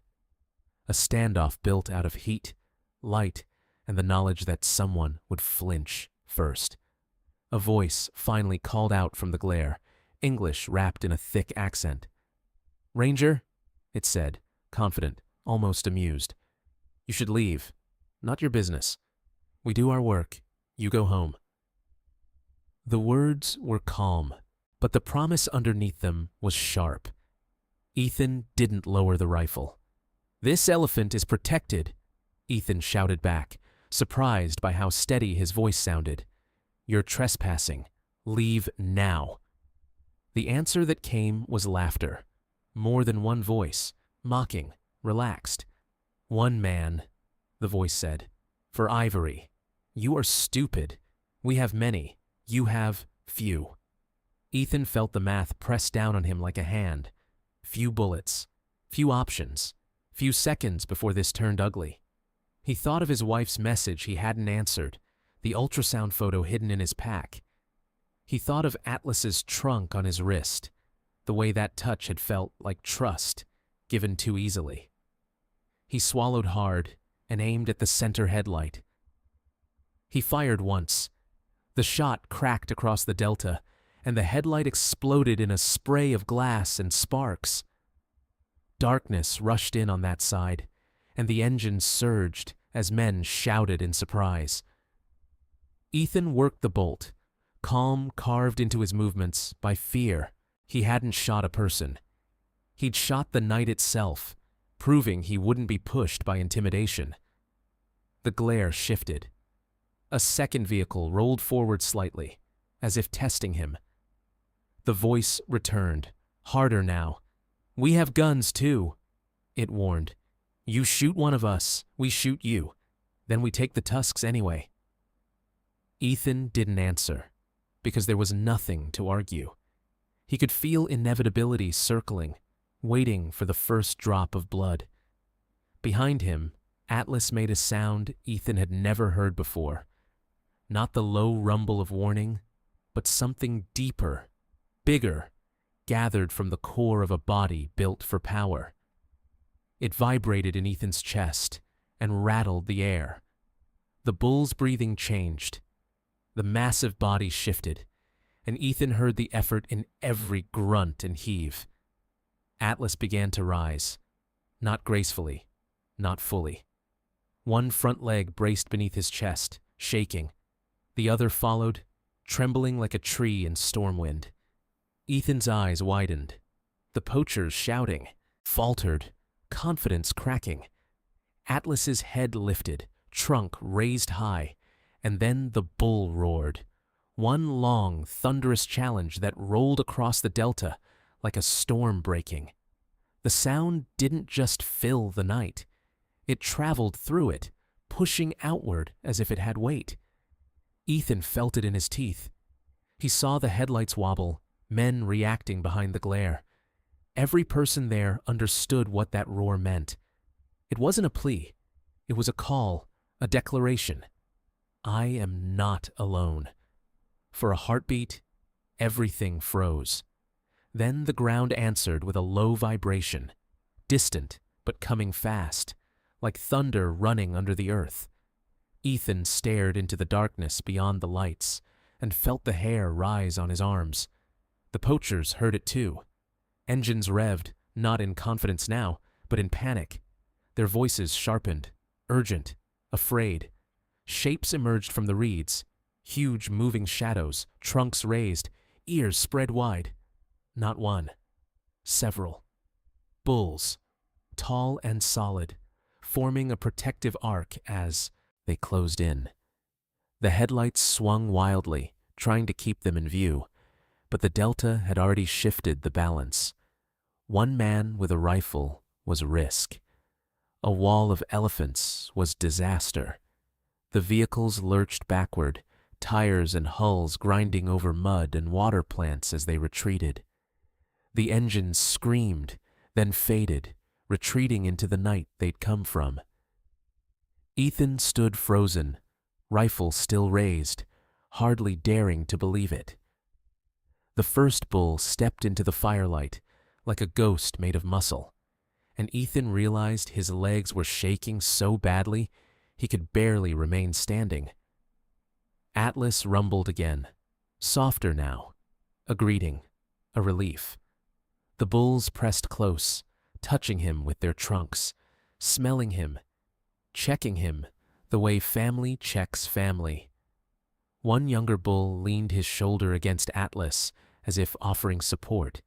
a standoff built out of heat, light, and the knowledge that someone would flinch first. A voice finally called out from the glare, English wrapped in a thick accent. "Ranger," it said, confident, almost amused. "You should leave. Not your business. We do our work. You go home." The words were calm, but the promise underneath them was sharp. Ethan didn't lower the rifle. "This elephant is protected," Ethan shouted back, surprised by how steady his voice sounded. "You're trespassing. Leave now." The answer that came was laughter. More than one voice, mocking, relaxed. "One man," the voice said, "for ivory. You are stupid. We have many. You have few." Ethan felt the math press down on him like a hand. Few bullets, Few options, few seconds before this turned ugly. He thought of his wife's message he hadn't answered, the ultrasound photo hidden in his pack. He thought of Atlas's trunk on his wrist, the way that touch had felt like trust, given too easily. He swallowed hard and aimed at the center headlight. He fired once. The shot cracked across the Delta, and the headlight exploded in a spray of glass and sparks. Darkness rushed in on that side, and the engine surged as men shouted in surprise. Ethan worked the bolt, calm carved into his movements by fear. He hadn't shot a person. He'd shot the night itself, proving he wouldn't be pushed by intimidation. The glare shifted. A second vehicle rolled forward slightly, as if testing him. The voice returned, harder now. "We have guns too," it warned. "You shoot one of us, we shoot you. Then we take the tusks anyway." Ethan didn't answer, because there was nothing to argue. He could feel inevitability circling, waiting for the first drop of blood. Behind him, Atlas made a sound Ethan had never heard before. Not the low rumble of warning, but something deeper, bigger, gathered from the core of a body built for power. It vibrated in Ethan's chest and rattled the air. The bull's breathing changed. The massive body shifted, and Ethan heard the effort in every grunt and heave. Atlas began to rise, not gracefully, not fully. One front leg braced beneath his chest, shaking. The other followed, trembling like a tree in storm wind. Ethan's eyes widened. The poachers shouting, faltered, confidence cracking. Atlas's head lifted, trunk raised high, and then the bull roared. One long, thunderous challenge that rolled across the Delta like a storm breaking. The sound didn't just fill the night. It traveled through it, pushing outward as if it had weight. Ethan felt it in his teeth. He saw the headlights wobble, men reacting behind the glare. Every person there understood what that roar meant. It wasn't a plea. It was a call, a declaration. I am not alone. For a heartbeat, everything froze. Then the ground answered with a low vibration, distant but coming fast, like thunder running under the earth. Ethan stared into the darkness beyond the lights and felt the hair rise on his arms. The poachers heard it too. Engines revved, not in confidence now, but in panic. Their voices sharpened, urgent, afraid. Shapes emerged from the reeds, huge moving shadows, trunks raised, ears spread wide. Not one, several. Bulls, tall and solid, forming a protective arc as they closed in. The headlights swung wildly, trying to keep them in view, but the Delta had already shifted the balance. One man with a rifle was risk. A wall of elephants was disaster. The vehicles lurched backward, tires and hulls grinding over mud and water plants as they retreated. The engines screamed, then faded, retreating into the night they'd come from. Ethan stood frozen, rifle still raised, hardly daring to believe it. The first bull stepped into the firelight, like a ghost made of muscle, and Ethan realized his legs were shaking so badly he could barely remain standing. Atlas rumbled again, softer now, a greeting, a relief. The bulls pressed close, touching him with their trunks, smelling him, checking him the way family checks family. One younger bull leaned his shoulder against Atlas as if offering support.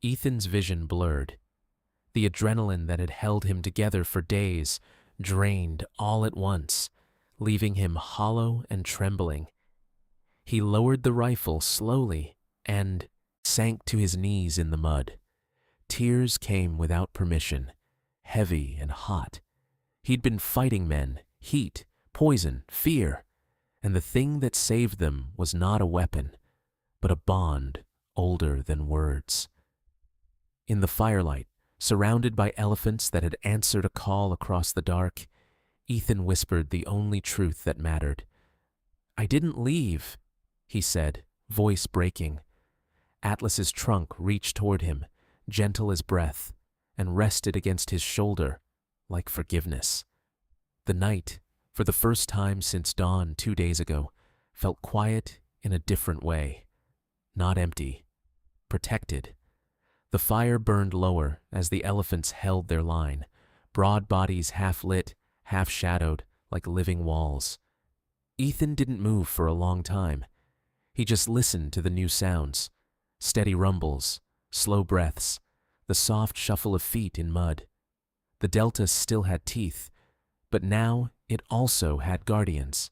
Ethan's vision blurred. The adrenaline that had held him together for days drained all at once, leaving him hollow and trembling. He lowered the rifle slowly and sank to his knees in the mud. Tears came without permission, heavy and hot. He'd been fighting men, heat, poison, fear, and the thing that saved them was not a weapon, but a bond older than words. In the firelight, Surrounded by elephants that had answered a call across the dark, Ethan whispered the only truth that mattered. "I didn't leave," he said, voice breaking. Atlas's trunk reached toward him, gentle as breath, and rested against his shoulder like forgiveness. The night, for the first time since dawn 2 days ago, felt quiet in a different way. Not empty. Protected. The fire burned lower as the elephants held their line, broad bodies half lit, half shadowed, like living walls. Ethan didn't move for a long time. He just listened to the new sounds. Steady rumbles, slow breaths, the soft shuffle of feet in mud. The Delta still had teeth, but now it also had guardians.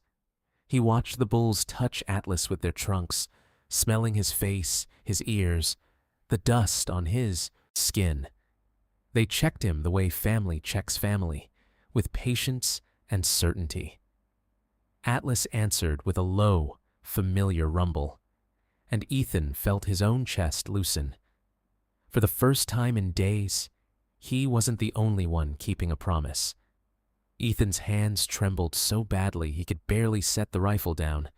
He watched the bulls touch Atlas with their trunks, smelling his face, his ears, the dust on his skin. They checked him the way family checks family, with patience and certainty. Atlas answered with a low, familiar rumble, and Ethan felt his own chest loosen. For the first time in days, he wasn't the only one keeping a promise. Ethan's hands trembled so badly he could barely set the rifle down.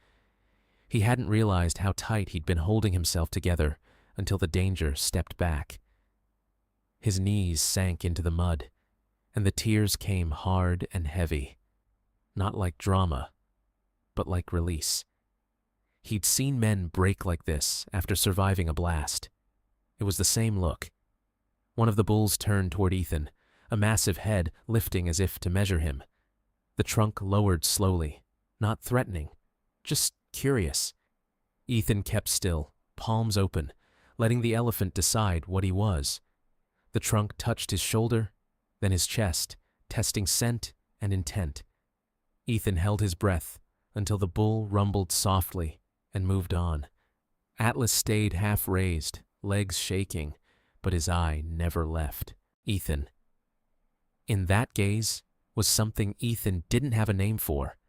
He hadn't realized how tight he'd been holding himself together until the danger stepped back. His knees sank into the mud, and the tears came hard and heavy. Not like drama, but like release. He'd seen men break like this after surviving a blast. It was the same look. One of the bulls turned toward Ethan, a massive head lifting as if to measure him. The trunk lowered slowly, not threatening, just curious. Ethan kept still, palms open, letting the elephant decide what he was. The trunk touched his shoulder, then his chest, testing scent and intent. Ethan held his breath until the bull rumbled softly and moved on. Atlas stayed half raised, legs shaking, but his eye never left Ethan. In that gaze was something Ethan didn't have a name for.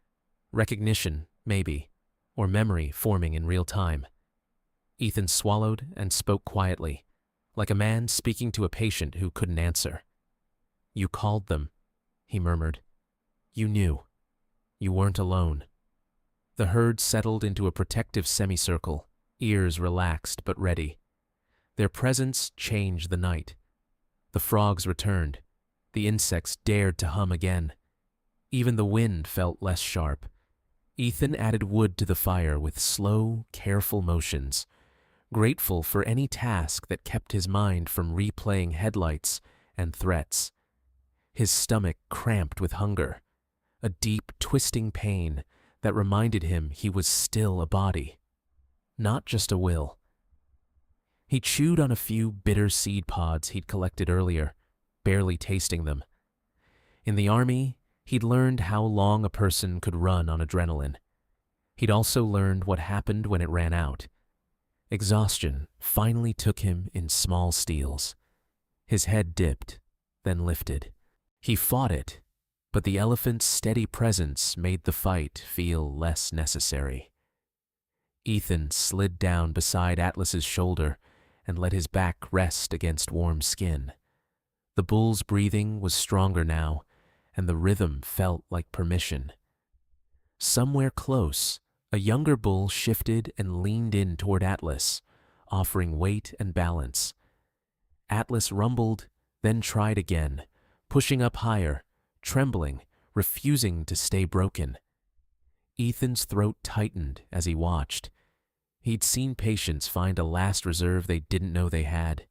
Recognition, maybe, or memory forming in real time. Ethan swallowed and spoke quietly, like a man speaking to a patient who couldn't answer. "You called them," he murmured. "You knew. You weren't alone." The herd settled into a protective semicircle, ears relaxed but ready. Their presence changed the night. The frogs returned. The insects dared to hum again. Even the wind felt less sharp. Ethan added wood to the fire with slow, careful motions, grateful for any task that kept his mind from replaying headlights and threats. His stomach cramped with hunger, a deep, twisting pain that reminded him he was still a body, not just a will. He chewed on a few bitter seed pods he'd collected earlier, barely tasting them. In the army, he'd learned how long a person could run on adrenaline. He'd also learned what happened when it ran out. Exhaustion finally took him in small steals. His head dipped, then lifted. He fought it, but the elephant's steady presence made the fight feel less necessary. Ethan slid down beside Atlas's shoulder and let his back rest against warm skin. The bull's breathing was stronger now, and the rhythm felt like permission. Somewhere close, a younger bull shifted and leaned in toward Atlas, offering weight and balance. Atlas rumbled, then tried again, pushing up higher, trembling, refusing to stay broken. Ethan's throat tightened as he watched. He'd seen patients find a last reserve they didn't know they had.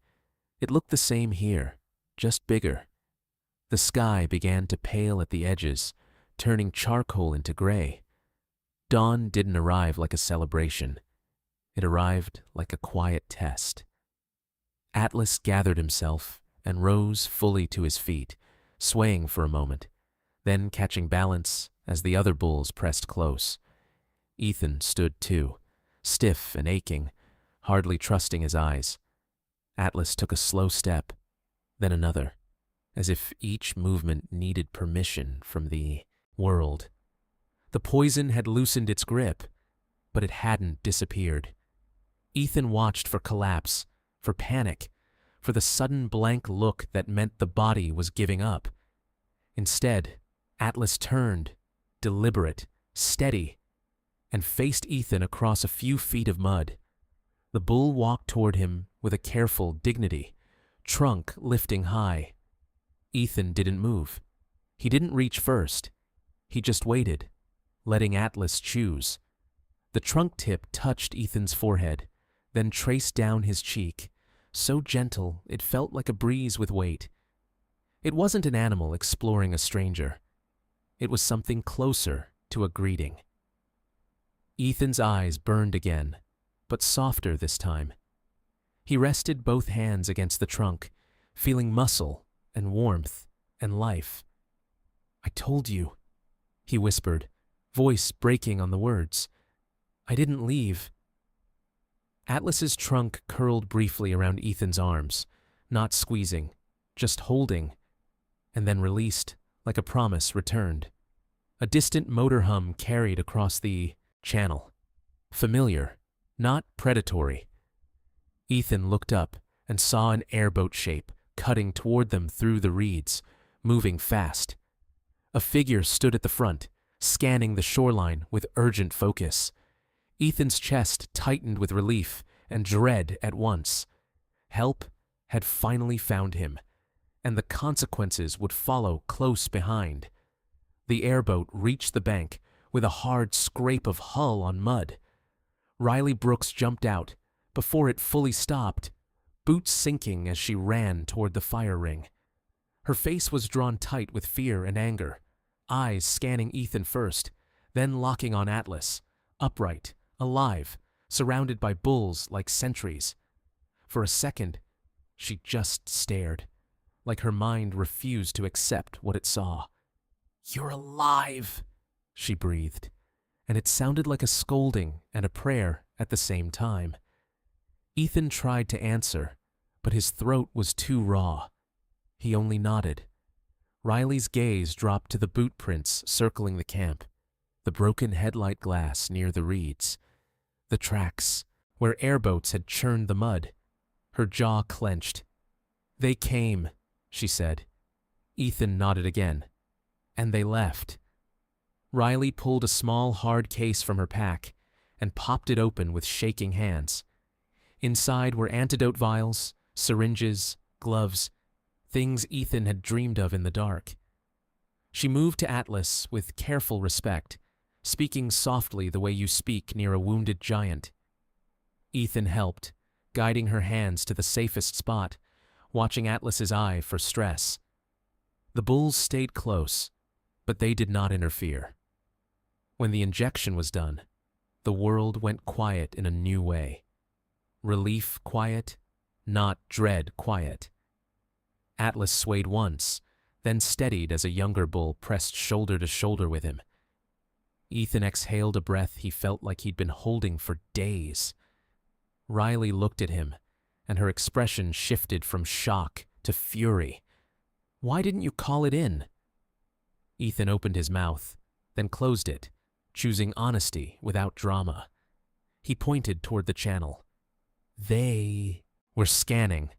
It looked the same here, just bigger. The sky began to pale at the edges, turning charcoal into gray. Dawn didn't arrive like a celebration. It arrived like a quiet test. Atlas gathered himself and rose fully to his feet, swaying for a moment, then catching balance as the other bulls pressed close. Ethan stood too, stiff and aching, hardly trusting his eyes. Atlas took a slow step, then another, as if each movement needed permission from the world. The poison had loosened its grip, but it hadn't disappeared. Ethan watched for collapse, for panic, for the sudden blank look that meant the body was giving up. Instead, Atlas turned, deliberate, steady, and faced Ethan across a few feet of mud. The bull walked toward him with a careful dignity, trunk lifting high. Ethan didn't move. He didn't reach first. He just waited, letting Atlas choose. The trunk tip touched Ethan's forehead, then traced down his cheek, so gentle it felt like a breeze with weight. It wasn't an animal exploring a stranger. It was something closer to a greeting. Ethan's eyes burned again, but softer this time. He rested both hands against the trunk, feeling muscle and warmth and life. "I told you," he whispered, voice breaking on the words. "I didn't leave." Atlas's trunk curled briefly around Ethan's arms, not squeezing, just holding, and then released, like a promise returned. A distant motor hum carried across the channel. Familiar, not predatory. Ethan looked up and saw an airboat shape cutting toward them through the reeds, moving fast. A figure stood at the front, scanning the shoreline with urgent focus. Ethan's chest tightened with relief and dread at once. Help had finally found him, and the consequences would follow close behind. The airboat reached the bank with a hard scrape of hull on mud. Riley Brooks jumped out before it fully stopped, boots sinking as she ran toward the fire ring. Her face was drawn tight with fear and anger, eyes scanning Ethan first, then locking on Atlas, upright, alive, surrounded by bulls like sentries. For a second, she just stared, like her mind refused to accept what it saw. "You're alive," she breathed, and it sounded like a scolding and a prayer at the same time. Ethan tried to answer, but his throat was too raw. He only nodded. Riley's gaze dropped to the boot prints circling the camp, the broken headlight glass near the reeds, the tracks where airboats had churned the mud. Her jaw clenched. "They came," she said. Ethan nodded again. "And they left." Riley pulled a small hard case from her pack and popped it open with shaking hands. Inside were antidote vials, syringes, gloves, things Ethan had dreamed of in the dark. She moved to Atlas with careful respect, speaking softly the way you speak near a wounded giant. Ethan helped, guiding her hands to the safest spot, watching Atlas's eye for stress. The bulls stayed close, but they did not interfere. When the injection was done, the world went quiet in a new way. Relief quiet, not dread quiet. Atlas swayed once, then steadied as a younger bull pressed shoulder to shoulder with him. Ethan exhaled a breath he felt like he'd been holding for days. Riley looked at him, and her expression shifted from shock to fury. "Why didn't you call it in?" Ethan opened his mouth, then closed it, choosing honesty without drama. He pointed toward the channel. "They were scanning,"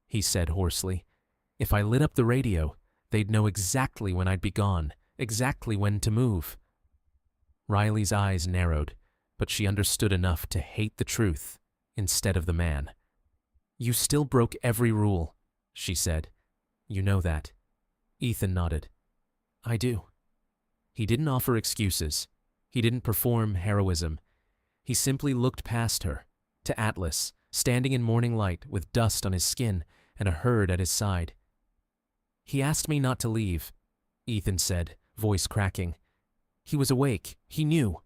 he said hoarsely. "If I lit up the radio, they'd know exactly when I'd be gone, exactly when to move." Riley's eyes narrowed, but she understood enough to hate the truth instead of the man. "You still broke every rule," she said. "You know that." Ethan nodded. "I do." He didn't offer excuses. He didn't perform heroism. He simply looked past her, to Atlas, standing in morning light with dust on his skin and a herd at his side. "He asked me not to leave," Ethan said, voice cracking. "He was awake. He knew."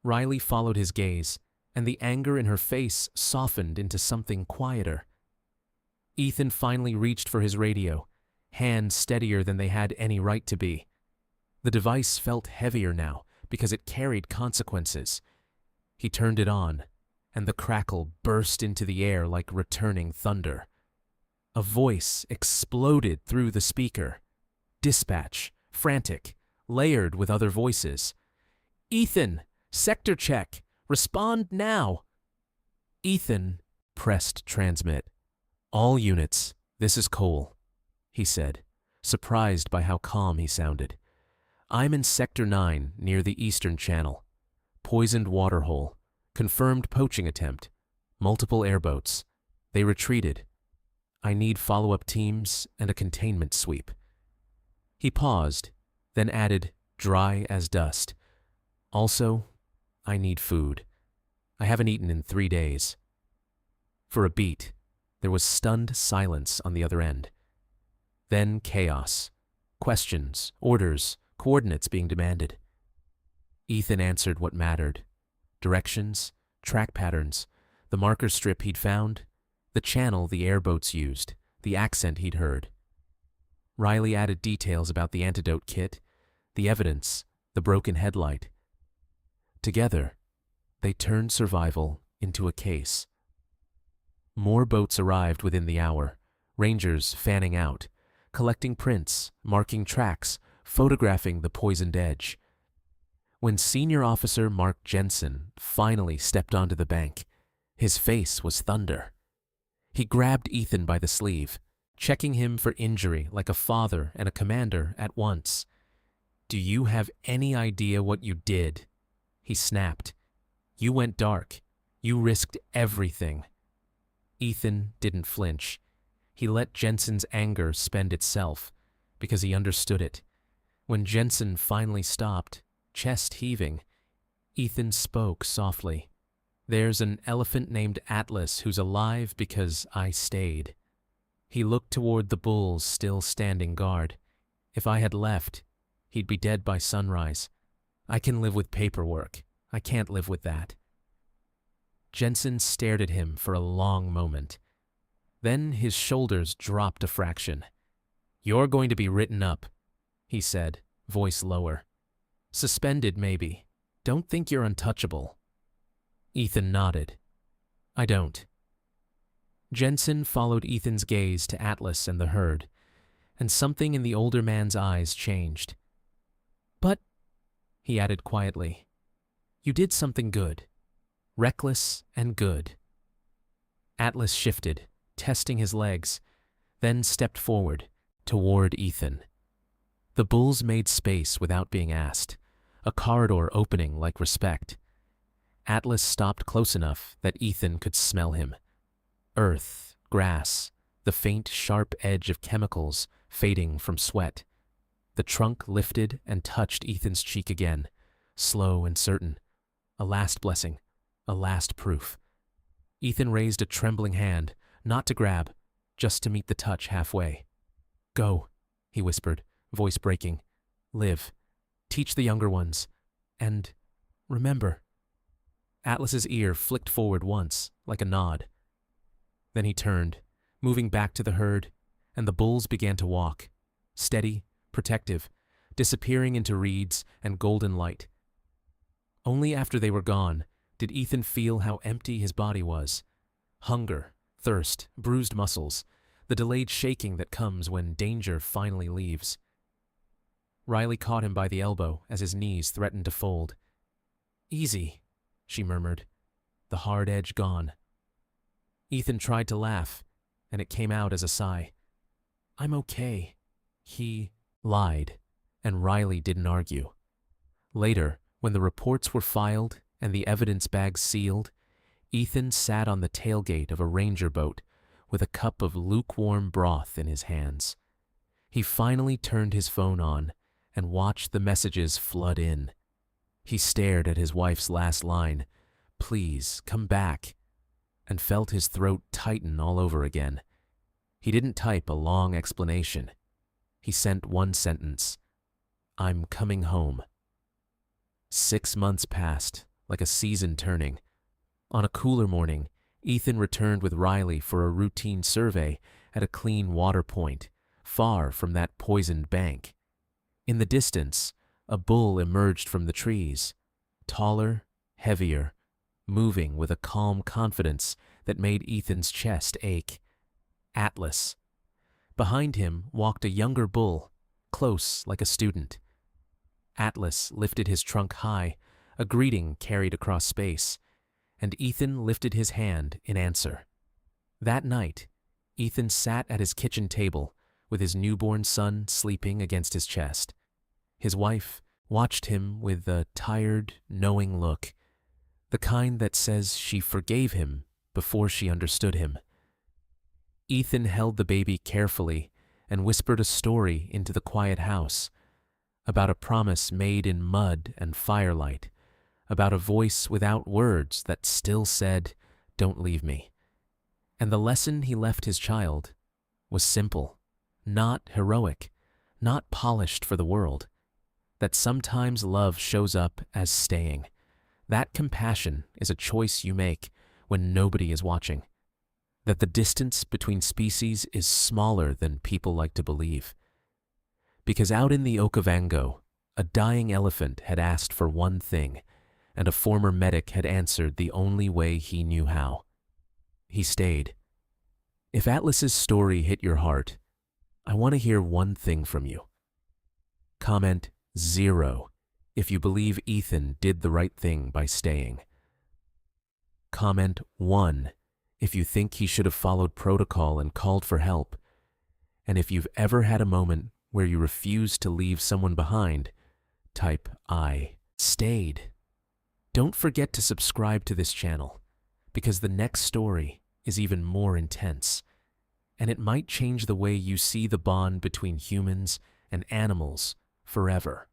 Riley followed his gaze, and the anger in her face softened into something quieter. Ethan finally reached for his radio, hands steadier than they had any right to be. The device felt heavier now because it carried consequences. He turned it on, and the crackle burst into the air like returning thunder. A voice exploded through the speaker. Dispatch, frantic, layered with other voices. "Ethan, sector check. Respond now." Ethan pressed transmit. All units, this is Cole, he said, surprised by how calm he sounded. I'm in Sector 9 near the Eastern Channel. Poisoned waterhole. Confirmed poaching attempt. Multiple airboats. They retreated. I need follow-up teams and a containment sweep. He paused, then added, dry as dust. Also, I need food. I haven't eaten in 3 days. For a beat, there was stunned silence on the other end. Then chaos. Questions, orders, coordinates being demanded. Ethan answered what mattered. Directions, track patterns, the marker strip he'd found, the channel the airboats used, the accent he'd heard. Riley added details about the antidote kit, the evidence, the broken headlight. Together, they turned survival into a case. More boats arrived within the hour, rangers fanning out, collecting prints, marking tracks, photographing the poisoned edge. When Senior Officer Mark Jensen finally stepped onto the bank, his face was thunder. He grabbed Ethan by the sleeve, checking him for injury like a father and a commander at once. "Do you have any idea what you did?" he snapped. "You went dark. You risked everything." Ethan didn't flinch. He let Jensen's anger spend itself, because he understood it. When Jensen finally stopped, chest heaving, Ethan spoke softly. "There's an elephant named Atlas who's alive because I stayed." He looked toward the bulls still standing guard. "If I had left, he'd be dead by sunrise. I can live with paperwork. I can't live with that." Jensen stared at him for a long moment. Then his shoulders dropped a fraction. "You're going to be written up," he said, voice lower. "Suspended, maybe. Don't think you're untouchable." Ethan nodded. "I don't." Jensen followed Ethan's gaze to Atlas and the herd, and something in the older man's eyes changed. "But," he added quietly, "you did something good. Reckless and good." Atlas shifted, testing his legs, then stepped forward, toward Ethan. The bulls made space without being asked, a corridor opening like respect. Atlas stopped close enough that Ethan could smell him. Earth, grass, the faint, sharp edge of chemicals fading from sweat. The trunk lifted and touched Ethan's cheek again, slow and certain. A last blessing, a last proof. Ethan raised a trembling hand, not to grab, just to meet the touch halfway. "Go," he whispered, voice breaking. "Live. Teach the younger ones. And remember." Atlas's ear flicked forward once, like a nod. Then he turned, moving back to the herd, and the bulls began to walk, steady, protective, disappearing into reeds and golden light. Only after they were gone did Ethan feel how empty his body was. Hunger, thirst, bruised muscles, the delayed shaking that comes when danger finally leaves. Riley caught him by the elbow as his knees threatened to fold. "Easy," she murmured, the hard edge gone. Ethan tried to laugh, and it came out as a sigh. "I'm okay." He lied, and Riley didn't argue. Later, when the reports were filed and the evidence bags sealed, Ethan sat on the tailgate of a ranger boat with a cup of lukewarm broth in his hands. He finally turned his phone on and watched the messages flood in. He stared at his wife's last line, "Please, come back," and felt his throat tighten all over again. He didn't type a long explanation. He sent one sentence, "I'm coming home." 6 months passed, like a season turning. On a cooler morning, Ethan returned with Riley for a routine survey at a clean water point, far from that poisoned bank. In the distance, a bull emerged from the trees, taller, heavier, moving with a calm confidence that made Ethan's chest ache. Atlas. Behind him walked a younger bull, close like a student. Atlas lifted his trunk high, a greeting carried across space, and Ethan lifted his hand in answer. That night, Ethan sat at his kitchen table with his newborn son sleeping against his chest. His wife watched him with a tired, knowing look, the kind that says she forgave him before she understood him. Ethan held the baby carefully and whispered a story into the quiet house, about a promise made in mud and firelight, about a voice without words that still said, "Don't leave me." And the lesson he left his child was simple, not heroic, not polished for the world, that sometimes love shows up as staying. That compassion is a choice you make when nobody is watching. That the distance between species is smaller than people like to believe. Because out in the Okavango, a dying elephant had asked for one thing, and a former medic had answered the only way he knew how. He stayed. If Atlas's story hit your heart, I want to hear one thing from you. Comment 0 if you believe Ethan did the right thing by staying. Comment 1 if you think he should have followed protocol and called for help. And if you've ever had a moment where you refused to leave someone behind, type I stayed. Don't forget to subscribe to this channel, because the next story is even more intense, and it might change the way you see the bond between humans and animals forever.